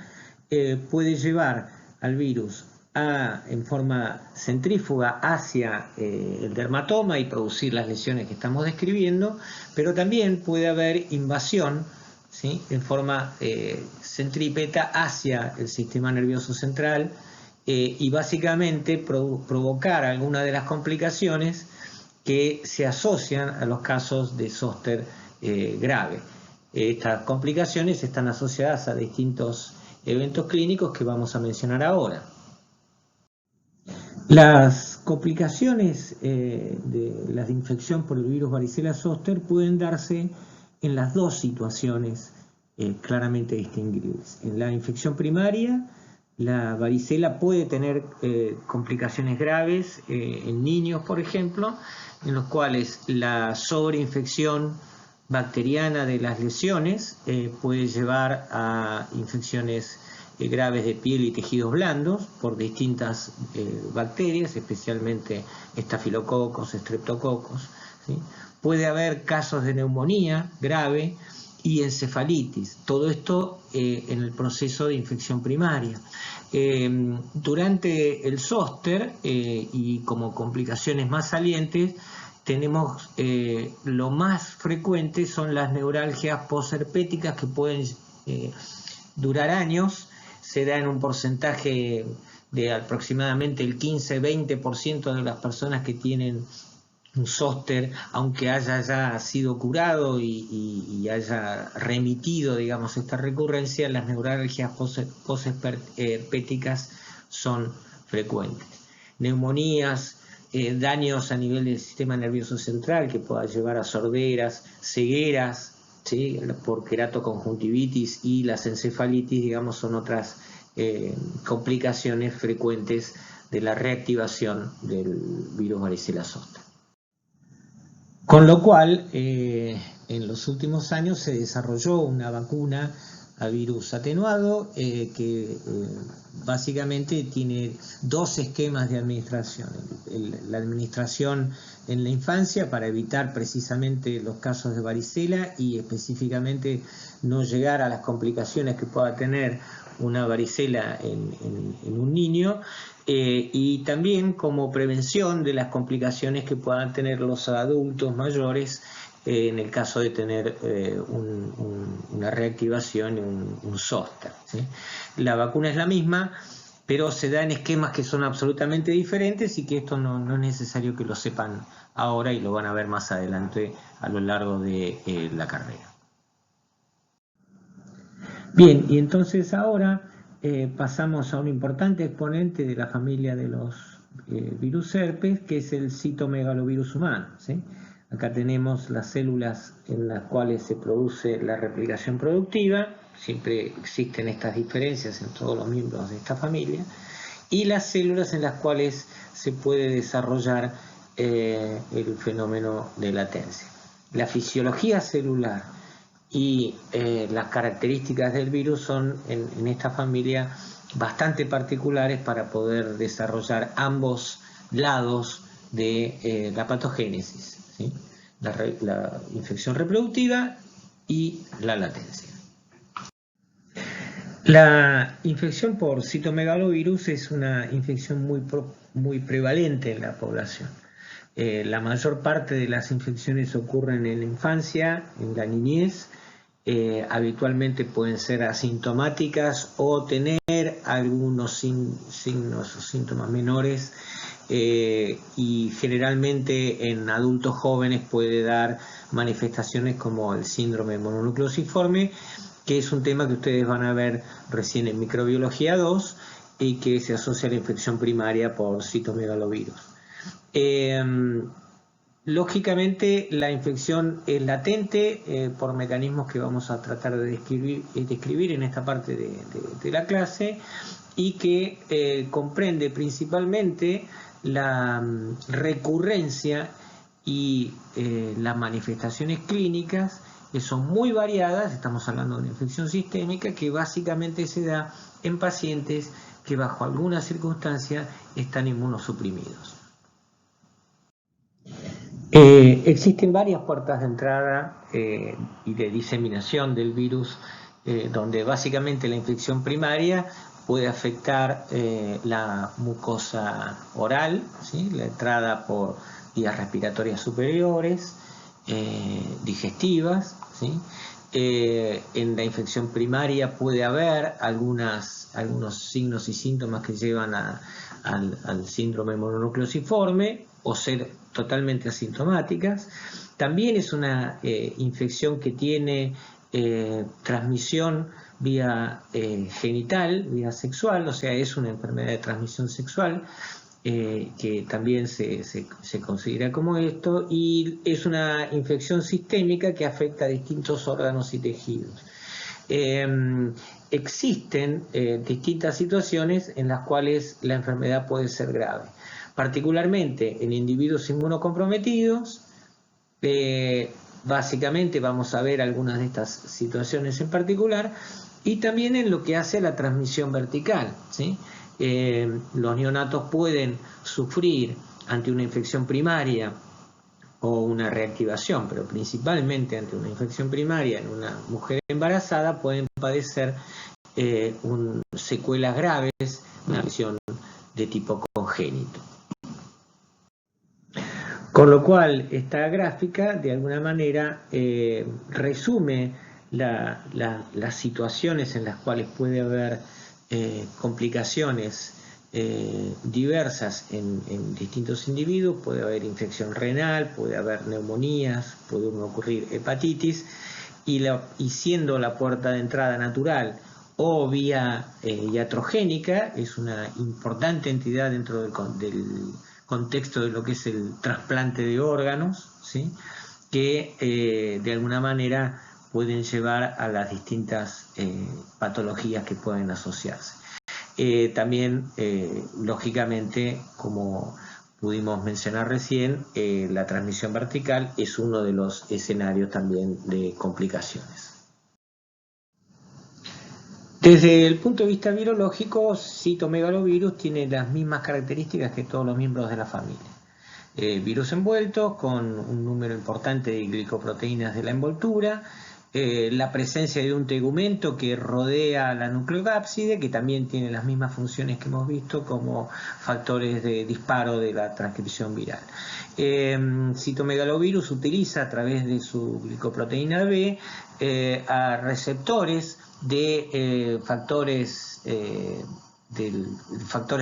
puede llevar al virus en forma centrífuga hacia el dermatoma y producir las lesiones que estamos describiendo, pero también puede haber invasión, ¿sí?, en forma centrípeta hacia el sistema nervioso central y básicamente provocar alguna de las complicaciones que se asocian a los casos de zóster grave. Estas complicaciones están asociadas a distintos eventos clínicos que vamos a mencionar ahora. Las complicaciones de la infección por el virus varicela zóster pueden darse en las dos situaciones claramente distinguibles. En la infección primaria, la varicela puede tener complicaciones graves en niños, por ejemplo, en los cuales la sobreinfección bacteriana de las lesiones puede llevar a infecciones graves de piel y tejidos blandos por distintas bacterias, especialmente estafilococos, estreptococos, ¿sí? Puede haber casos de neumonía grave y encefalitis, todo esto en el proceso de infección primaria. Durante el zóster y como complicaciones más salientes, tenemos lo más frecuente son las neuralgias posherpéticas, que pueden durar años. Se da en un porcentaje de aproximadamente el 15-20% de las personas que tienen un zóster, aunque haya ya sido curado y haya remitido, digamos, esta recurrencia, las neuralgias posherpéticas son frecuentes. Neumonías, daños a nivel del sistema nervioso central que pueda llevar a sorderas, cegueras, ¿sí?, por queratoconjuntivitis, y las encefalitis, digamos, son otras complicaciones frecuentes de la reactivación del virus varicela zóster. Con lo cual, en los últimos años se desarrolló una vacuna a virus atenuado que básicamente tiene dos esquemas de administración. La administración en la infancia para evitar precisamente los casos de varicela y específicamente no llegar a las complicaciones que pueda tener una varicela en un niño, y también como prevención de las complicaciones que puedan tener los adultos mayores en el caso de tener una reactivación y un zóster, ¿sí? La vacuna es la misma, pero se da en esquemas que son absolutamente diferentes y que esto no es necesario que lo sepan ahora y lo van a ver más adelante a lo largo de la carrera. Bien, y entonces ahora pasamos a un importante exponente de la familia de los virus herpes, que es el citomegalovirus humano, ¿sí? Acá tenemos las células en las cuales se produce la replicación productiva, siempre existen estas diferencias en todos los miembros de esta familia, y las células en las cuales se puede desarrollar el fenómeno de latencia. La fisiología celular y las características del virus son en esta familia bastante particulares para poder desarrollar ambos lados de la patogénesis, ¿sí? La infección reproductiva y la latencia. La infección por citomegalovirus es una infección muy prevalente en la población. La mayor parte de las infecciones ocurren en la infancia, en la niñez. Habitualmente pueden ser asintomáticas o tener algunos signos o síntomas menores, y generalmente en adultos jóvenes puede dar manifestaciones como el síndrome mononucleosiforme, que es un tema que ustedes van a ver recién en microbiología 2 y que se asocia a la infección primaria por citomegalovirus. Lógicamente la infección es latente por mecanismos que vamos a tratar de describir en esta parte de la clase, y que comprende principalmente la recurrencia y las manifestaciones clínicas, que son muy variadas. Estamos hablando de una infección sistémica que básicamente se da en pacientes que bajo alguna circunstancia están inmunosuprimidos. Existen varias puertas de entrada y de diseminación del virus, donde básicamente la infección primaria puede afectar la mucosa oral, ¿sí? La entrada por vías respiratorias superiores, digestivas, ¿sí? En la infección primaria puede haber algunos signos y síntomas que llevan al síndrome mononucleosiforme o ser totalmente asintomáticas. También es una infección que tiene transmisión vía genital, vía sexual, o sea, es una enfermedad de transmisión sexual, que también se considera como esto, y es una infección sistémica que afecta a distintos órganos y tejidos. Existen distintas situaciones en las cuales la enfermedad puede ser grave, particularmente en individuos inmunocomprometidos. Básicamente vamos a ver algunas de estas situaciones en particular, y también en lo que hace a la transmisión vertical, ¿sí? Los neonatos pueden sufrir ante una infección primaria o una reactivación, pero principalmente ante una infección primaria en una mujer embarazada pueden padecer secuelas graves, una infección de tipo congénito. Con lo cual, esta gráfica de alguna manera resume las situaciones en las cuales puede haber complicaciones diversas en distintos individuos. Puede haber infección renal, puede haber neumonías, puede ocurrir hepatitis, y siendo la puerta de entrada natural o vía iatrogénica, es una importante entidad dentro del contexto de lo que es el trasplante de órganos, ¿sí? Que de alguna manera pueden llevar a las distintas patologías que pueden asociarse. También, lógicamente, como pudimos mencionar recién, la transmisión vertical es uno de los escenarios también de complicaciones. Desde el punto de vista virológico, citomegalovirus tiene las mismas características que todos los miembros de la familia. Virus envuelto con un número importante de glicoproteínas de la envoltura, la presencia de un tegumento que rodea la nucleocápside, que también tiene las mismas funciones que hemos visto como factores de disparo de la transcripción viral. Citomegalovirus utiliza a través de su glicoproteína B a receptores de factores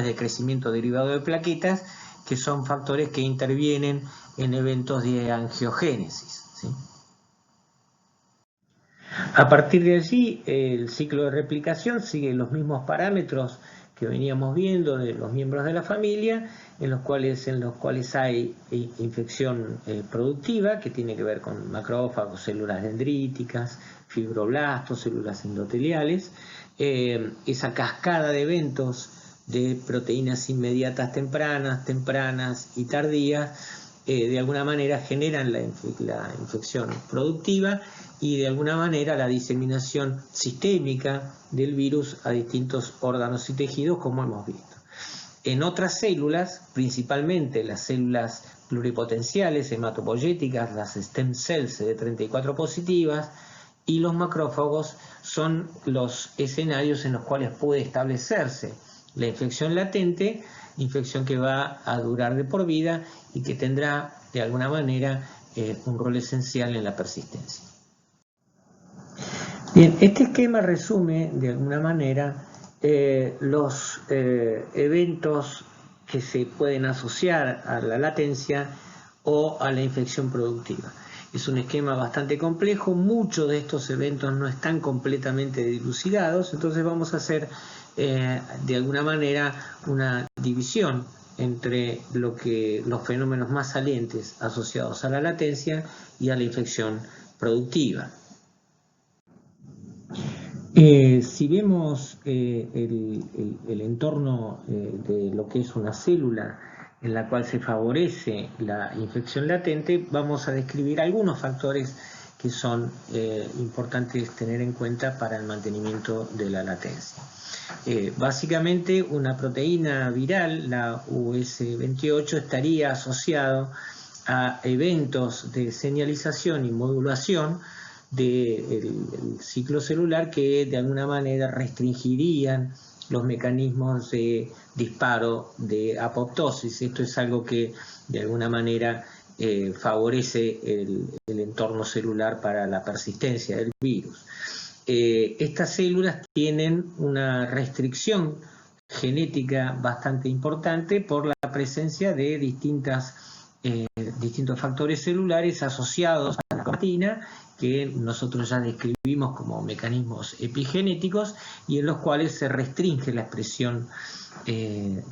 de crecimiento derivado de plaquetas, que son factores que intervienen en eventos de angiogénesis, ¿sí? A partir de allí, el ciclo de replicación sigue los mismos parámetros que veníamos viendo de los miembros de la familia, en los cuales hay infección productiva, que tiene que ver con macrófagos, células dendríticas, fibroblastos, células endoteliales, esa cascada de eventos de proteínas inmediatas tempranas y tardías, de alguna manera generan la infección productiva y de alguna manera la diseminación sistémica del virus a distintos órganos y tejidos, como hemos visto. en otras células, principalmente las células pluripotenciales, hematopoyéticas, las stem cells CD34 positivas, y los macrófagos son los escenarios en los cuales puede establecerse la infección latente, infección que va a durar de por vida y que tendrá de alguna manera un rol esencial en la persistencia. Bien, este esquema resume de alguna manera los eventos que se pueden asociar a la latencia o a la infección productiva. Es un esquema bastante complejo, muchos de estos eventos no están completamente dilucidados, entonces vamos a hacer de alguna manera una división entre los fenómenos más salientes asociados a la latencia y a la infección productiva. Si vemos el entorno de lo que es una célula en la cual se favorece la infección latente, vamos a describir algunos factores que son importantes tener en cuenta para el mantenimiento de la latencia. Básicamente, una proteína viral, la US28, estaría asociado a eventos de señalización y modulación del ciclo celular que de alguna manera restringirían los mecanismos de disparo de apoptosis. Esto es algo que de alguna manera favorece el entorno celular para la persistencia del virus. Estas células tienen una restricción genética bastante importante por la presencia de distintos factores celulares asociados a la cromatina, que nosotros ya describimos como mecanismos epigenéticos y en los cuales se restringe la expresión de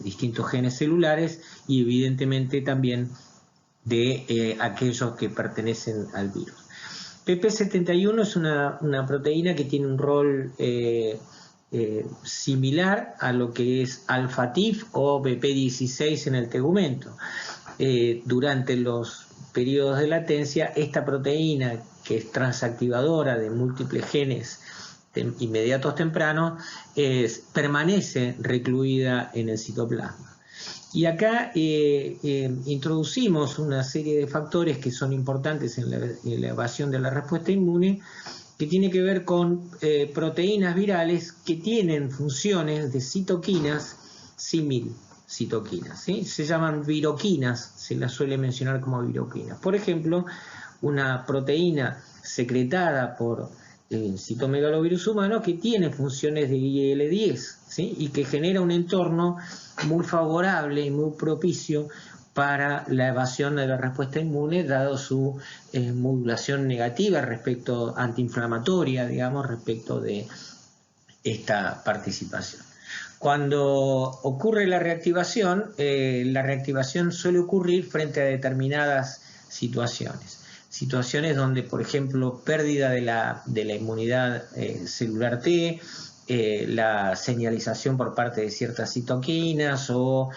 distintos genes celulares y evidentemente también de aquellos que pertenecen al virus. PP71 es una proteína que tiene un rol similar a lo que es alfa-TIF o BP16 en el tegumento. Durante los periodos de latencia, esta proteína, que es transactivadora de múltiples genes inmediatos tempranos, permanece recluida en el citoplasma. Y acá introducimos una serie de factores que son importantes en la elevación de la respuesta inmune, que tiene que ver con proteínas virales que tienen funciones de citoquinas símil citoquinas, ¿sí? Se llaman viroquinas, se las suele mencionar como viroquinas. Por ejemplo, una proteína secretada por el citomegalovirus humano que tiene funciones de IL-10, ¿sí? Y que genera un entorno muy favorable y muy propicio para la evasión de la respuesta inmune, dado su modulación negativa respecto antiinflamatoria, digamos, respecto de esta participación. Cuando ocurre la reactivación suele ocurrir frente a determinadas situaciones donde, por ejemplo, pérdida de la inmunidad celular T, la señalización por parte de ciertas citoquinas o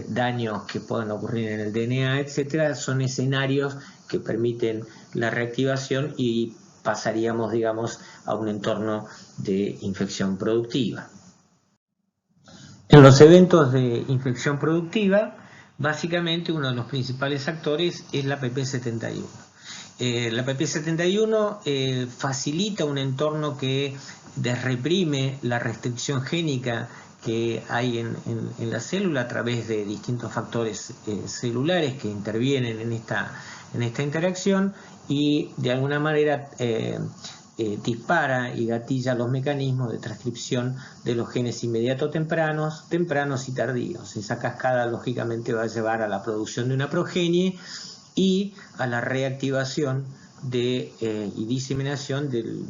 daños que pueden ocurrir en el DNA, etcétera, son escenarios que permiten la reactivación y pasaríamos, digamos, a un entorno de infección productiva. En los eventos de infección productiva, básicamente uno de los principales actores es la PP71. La PP71 facilita un entorno que desreprime la restricción génica que hay en la célula a través de distintos factores celulares que intervienen en esta interacción y de alguna manera dispara y gatilla los mecanismos de transcripción de los genes inmediatos tempranos y tardíos. Esa cascada lógicamente va a llevar a la producción de una progenie y a la reactivación y diseminación del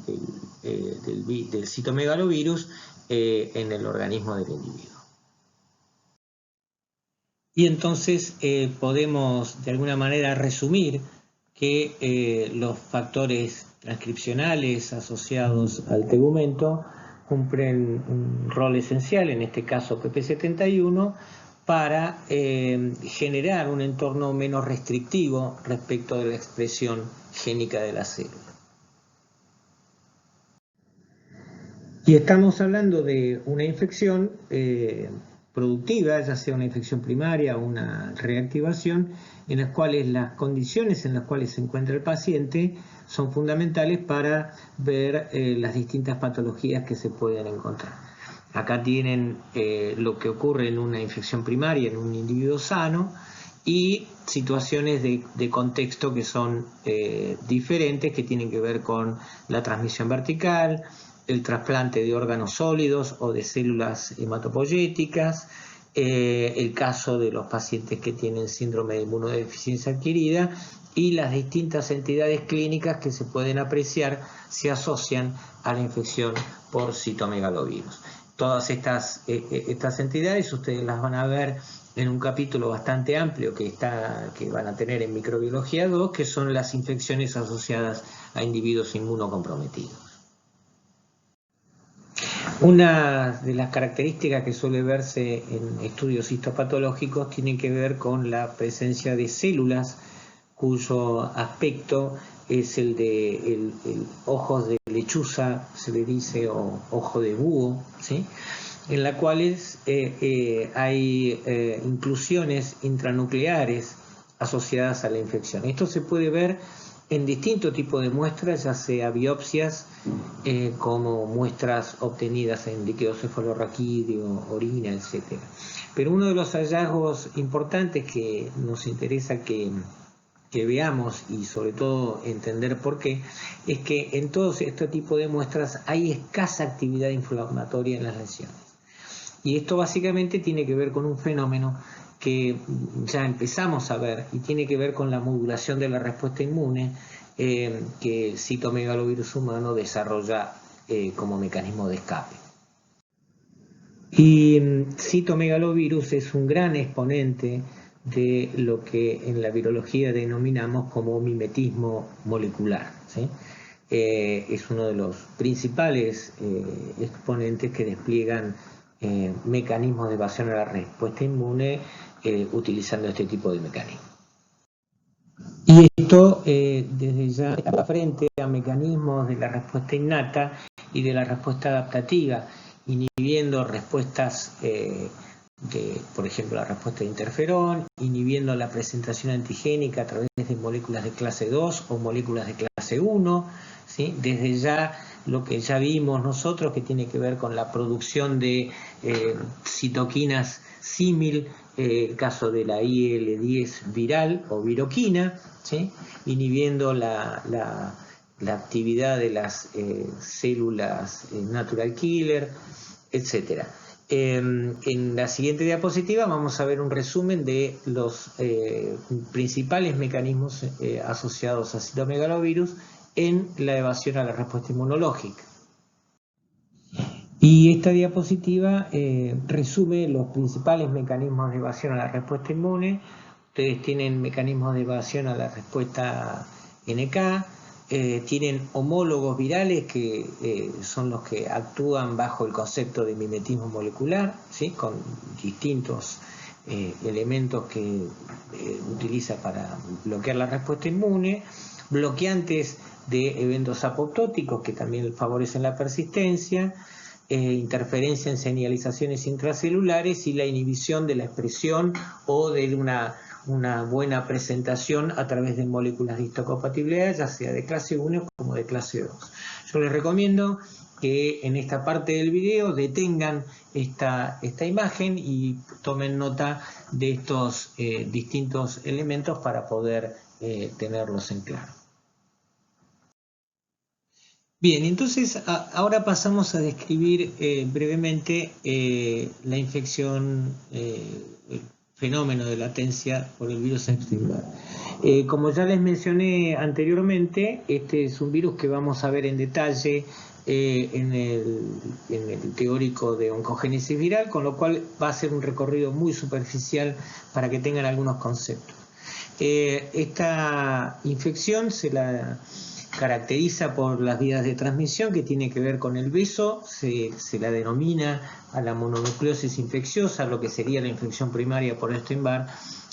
citomegalovirus en el organismo del individuo. Y entonces podemos de alguna manera resumir que los factores transcripcionales asociados al tegumento cumplen un rol esencial, en este caso PP71, para generar un entorno menos restrictivo respecto de la expresión génica de la célula. Y estamos hablando de una infección productiva, ya sea una infección primaria o una reactivación, en las cuales las condiciones en las cuales se encuentra el paciente son fundamentales para ver las distintas patologías que se pueden encontrar. Acá tienen lo que ocurre en una infección primaria en un individuo sano y situaciones de contexto que son diferentes, que tienen que ver con la transmisión vertical, el trasplante de órganos sólidos o de células hematopoyéticas, el caso de los pacientes que tienen síndrome de inmunodeficiencia adquirida y las distintas entidades clínicas que se pueden apreciar se asocian a la infección por citomegalovirus. Todas estas entidades ustedes las van a ver en un capítulo bastante amplio que van a tener en Microbiología 2, que son las infecciones asociadas a individuos inmunocomprometidos. Una de las características que suele verse en estudios histopatológicos tiene que ver con la presencia de células cuyo aspecto es el de ojos de lechuza, se le dice, o ojo de búho, ¿sí? En las cuales hay inclusiones intranucleares asociadas a la infección. Esto se puede ver en distintos tipos de muestras, ya sea biopsias, como muestras obtenidas en líquido cefalorraquídeo, orina, etc. Pero uno de los hallazgos importantes que nos interesa que veamos y sobre todo entender por qué, es que en todos estos tipos de muestras hay escasa actividad inflamatoria en las lesiones. Y esto básicamente tiene que ver con un fenómeno que ya empezamos a ver y tiene que ver con la modulación de la respuesta inmune que el citomegalovirus humano desarrolla como mecanismo de escape. Y citomegalovirus es un gran exponente de lo que en la virología denominamos como mimetismo molecular, ¿sí? Es uno de los principales exponentes que despliegan mecanismos de evasión a la respuesta inmune utilizando este tipo de mecanismos. Y esto desde ya está frente a mecanismos de la respuesta innata y de la respuesta adaptativa, inhibiendo respuestas por ejemplo, la respuesta de interferón, inhibiendo la presentación antigénica a través de moléculas de clase 2 o moléculas de clase 1, ¿sí? Desde ya lo que ya vimos nosotros, que tiene que ver con la producción de citoquinas símil, el caso de la IL-10 viral o viroquina, ¿sí? Inhibiendo la actividad de las células natural killer, etc. En la siguiente diapositiva vamos a ver un resumen de los principales mecanismos asociados a citomegalovirus en la evasión a la respuesta inmunológica. Y esta diapositiva resume los principales mecanismos de evasión a la respuesta inmune. Ustedes tienen mecanismos de evasión a la respuesta NK, tienen homólogos virales que son los que actúan bajo el concepto de mimetismo molecular, ¿sí? Con distintos elementos que utiliza para bloquear la respuesta inmune, bloqueantes de eventos apoptóticos que también favorecen la persistencia, interferencia en señalizaciones intracelulares y la inhibición de la expresión o de una buena presentación a través de moléculas de histocompatibilidad, ya sea de clase 1 como de clase 2. Yo les recomiendo que en esta parte del video detengan esta imagen y tomen nota de estos distintos elementos para poder tenerlos en claro. Bien, entonces ahora pasamos a describir brevemente la infección, el fenómeno de latencia por el virus Epstein-Barr. Como ya les mencioné anteriormente, este es un virus que vamos a ver en detalle en el teórico de oncogénesis viral, con lo cual va a ser un recorrido muy superficial para que tengan algunos conceptos. Esta infección se la caracteriza por las vías de transmisión que tiene que ver con el beso, se la denomina a la mononucleosis infecciosa, lo que sería la infección primaria por Epstein-Barr,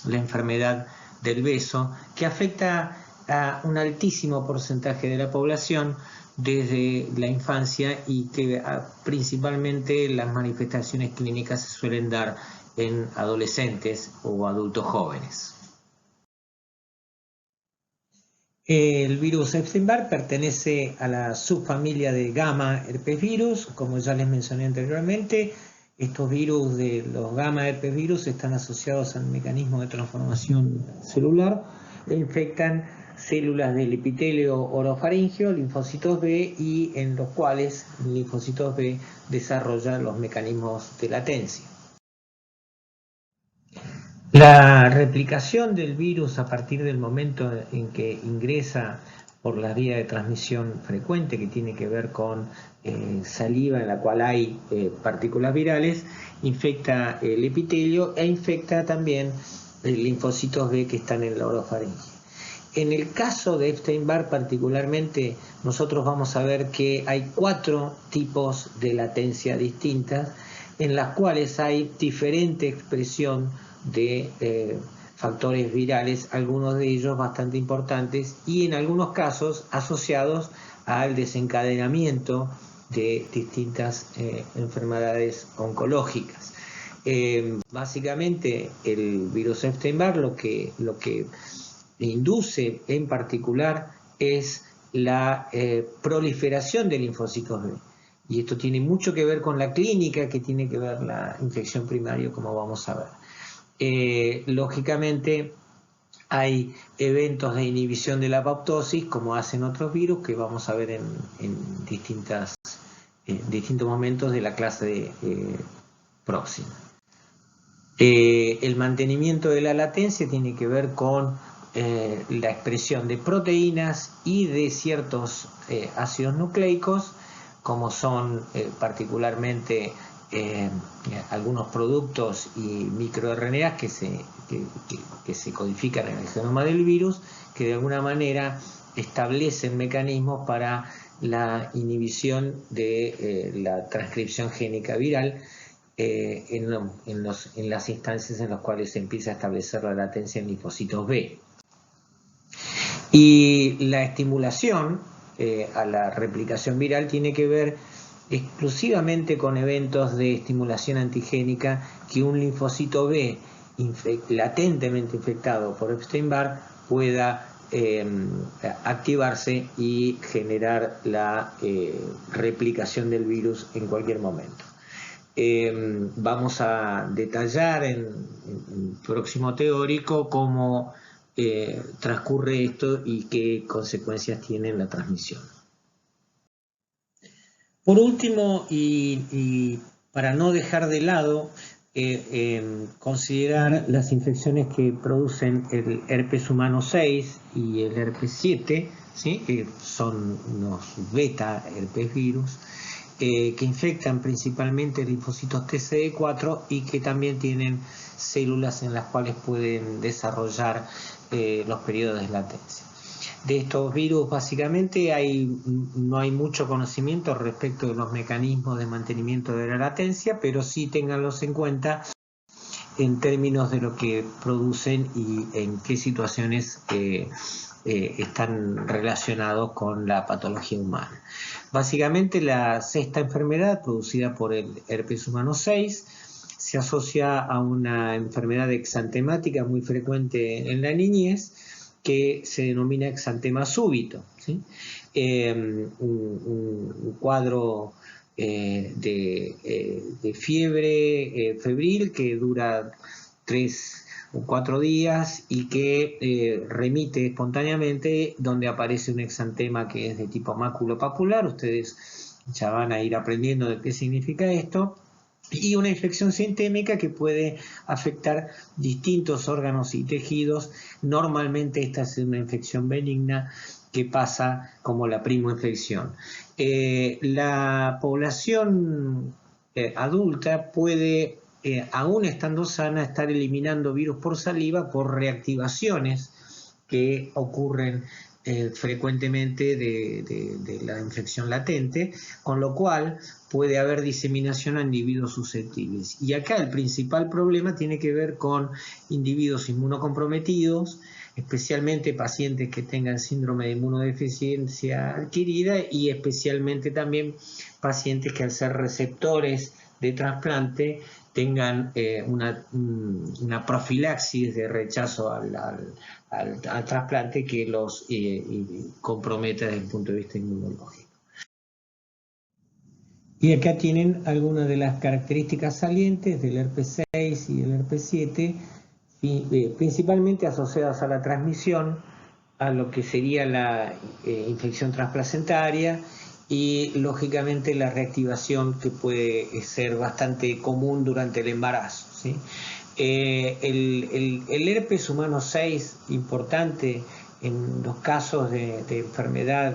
la enfermedad del beso, que afecta a un altísimo porcentaje de la población, desde la infancia y que principalmente las manifestaciones clínicas se suelen dar en adolescentes o adultos jóvenes. El virus Epstein-Barr pertenece a la subfamilia de gamma herpes virus, como ya les mencioné anteriormente. Estos virus de los gamma herpes virus están asociados al mecanismo de transformación celular e infectan células del epitelio orofaringeo, linfocitos B, y en los cuales linfocitos B desarrollan los mecanismos de latencia. La replicación del virus a partir del momento en que ingresa por la vía de transmisión frecuente, que tiene que ver con saliva en la cual hay partículas virales, infecta el epitelio e infecta también linfocitos B que están en la orofaringe. En el caso de Epstein-Barr particularmente, nosotros vamos a ver que hay 4 tipos de latencia distintas, en las cuales hay diferente expresión de factores virales, algunos de ellos bastante importantes y en algunos casos asociados al desencadenamiento de distintas enfermedades oncológicas. Básicamente el virus Epstein-Barr lo que induce en particular es la proliferación de linfocitos B. Y esto tiene mucho que ver con la clínica, que tiene que ver la infección primaria, como vamos a ver. Lógicamente hay eventos de inhibición de la apoptosis, como hacen otros virus, que vamos a ver en distintos momentos de la clase próxima. El mantenimiento de la latencia tiene que ver con la expresión de proteínas y de ciertos ácidos nucleicos, como son particularmente algunos productos y microRNAs que se codifican en el genoma del virus, que de alguna manera establecen mecanismos para la inhibición de la transcripción génica viral en las instancias en las cuales se empieza a establecer la latencia en linfocitos B. Y la estimulación a la replicación viral tiene que ver exclusivamente con eventos de estimulación antigénica que un linfocito B latentemente infectado por Epstein-Barr pueda activarse y generar la replicación del virus en cualquier momento. Vamos a detallar en el próximo teórico cómo transcurre esto y qué consecuencias tiene en la transmisión. Por último, y para no dejar de lado, considerar las infecciones que producen el herpes humano 6 y el herpes 7, ¿sí? Que son los beta herpes virus, que infectan principalmente linfocitos TCD4 y que también tienen células en las cuales pueden desarrollar los periodos de latencia. De estos virus básicamente no hay mucho conocimiento respecto de los mecanismos de mantenimiento de la latencia, pero sí ténganlos en cuenta en términos de lo que producen y en qué situaciones están relacionados con la patología humana. Básicamente la sexta enfermedad producida por el herpes humano 6 se asocia a una enfermedad exantemática muy frecuente en la niñez, que se denomina exantema súbito, ¿sí? Un cuadro de fiebre febril que dura 3 o 4 días y que remite espontáneamente, donde aparece un exantema que es de tipo maculopapular. Ustedes ya van a ir aprendiendo de qué significa esto. Y una infección sistémica que puede afectar distintos órganos y tejidos. Normalmente esta es una infección benigna que pasa como la primoinfección. La población adulta puede, aún estando sana, estar eliminando virus por saliva por reactivaciones que ocurren frecuentemente de la infección latente, con lo cual puede haber diseminación a individuos susceptibles. Y acá el principal problema tiene que ver con individuos inmunocomprometidos, especialmente pacientes que tengan síndrome de inmunodeficiencia adquirida y especialmente también pacientes que al ser receptores de trasplante tengan una profilaxis de rechazo al trasplante que los comprometa desde el punto de vista inmunológico. Y acá tienen algunas de las características salientes del herpes 6 y del herpes 7, principalmente asociadas a la transmisión, a lo que sería la infección transplacentaria y lógicamente la reactivación que puede ser bastante común durante el embarazo, ¿sí? El herpes humano 6, importante en los casos de enfermedad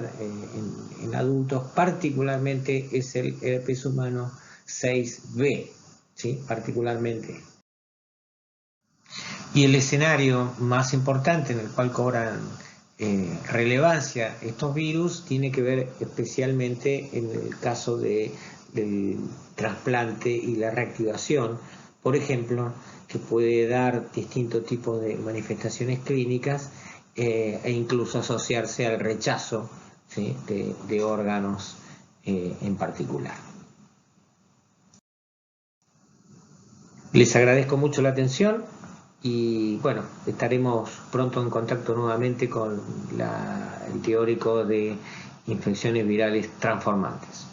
en adultos, particularmente es el herpes humano 6B, ¿sí? Particularmente. Y el escenario más importante en el cual cobran relevancia estos virus tiene que ver especialmente en el caso del trasplante y la reactivación, por ejemplo, que puede dar distintos tipos de manifestaciones clínicas e incluso asociarse al rechazo, ¿sí? de órganos en particular. Les agradezco mucho la atención. Y bueno, estaremos pronto en contacto nuevamente con el teórico de infecciones virales transformantes.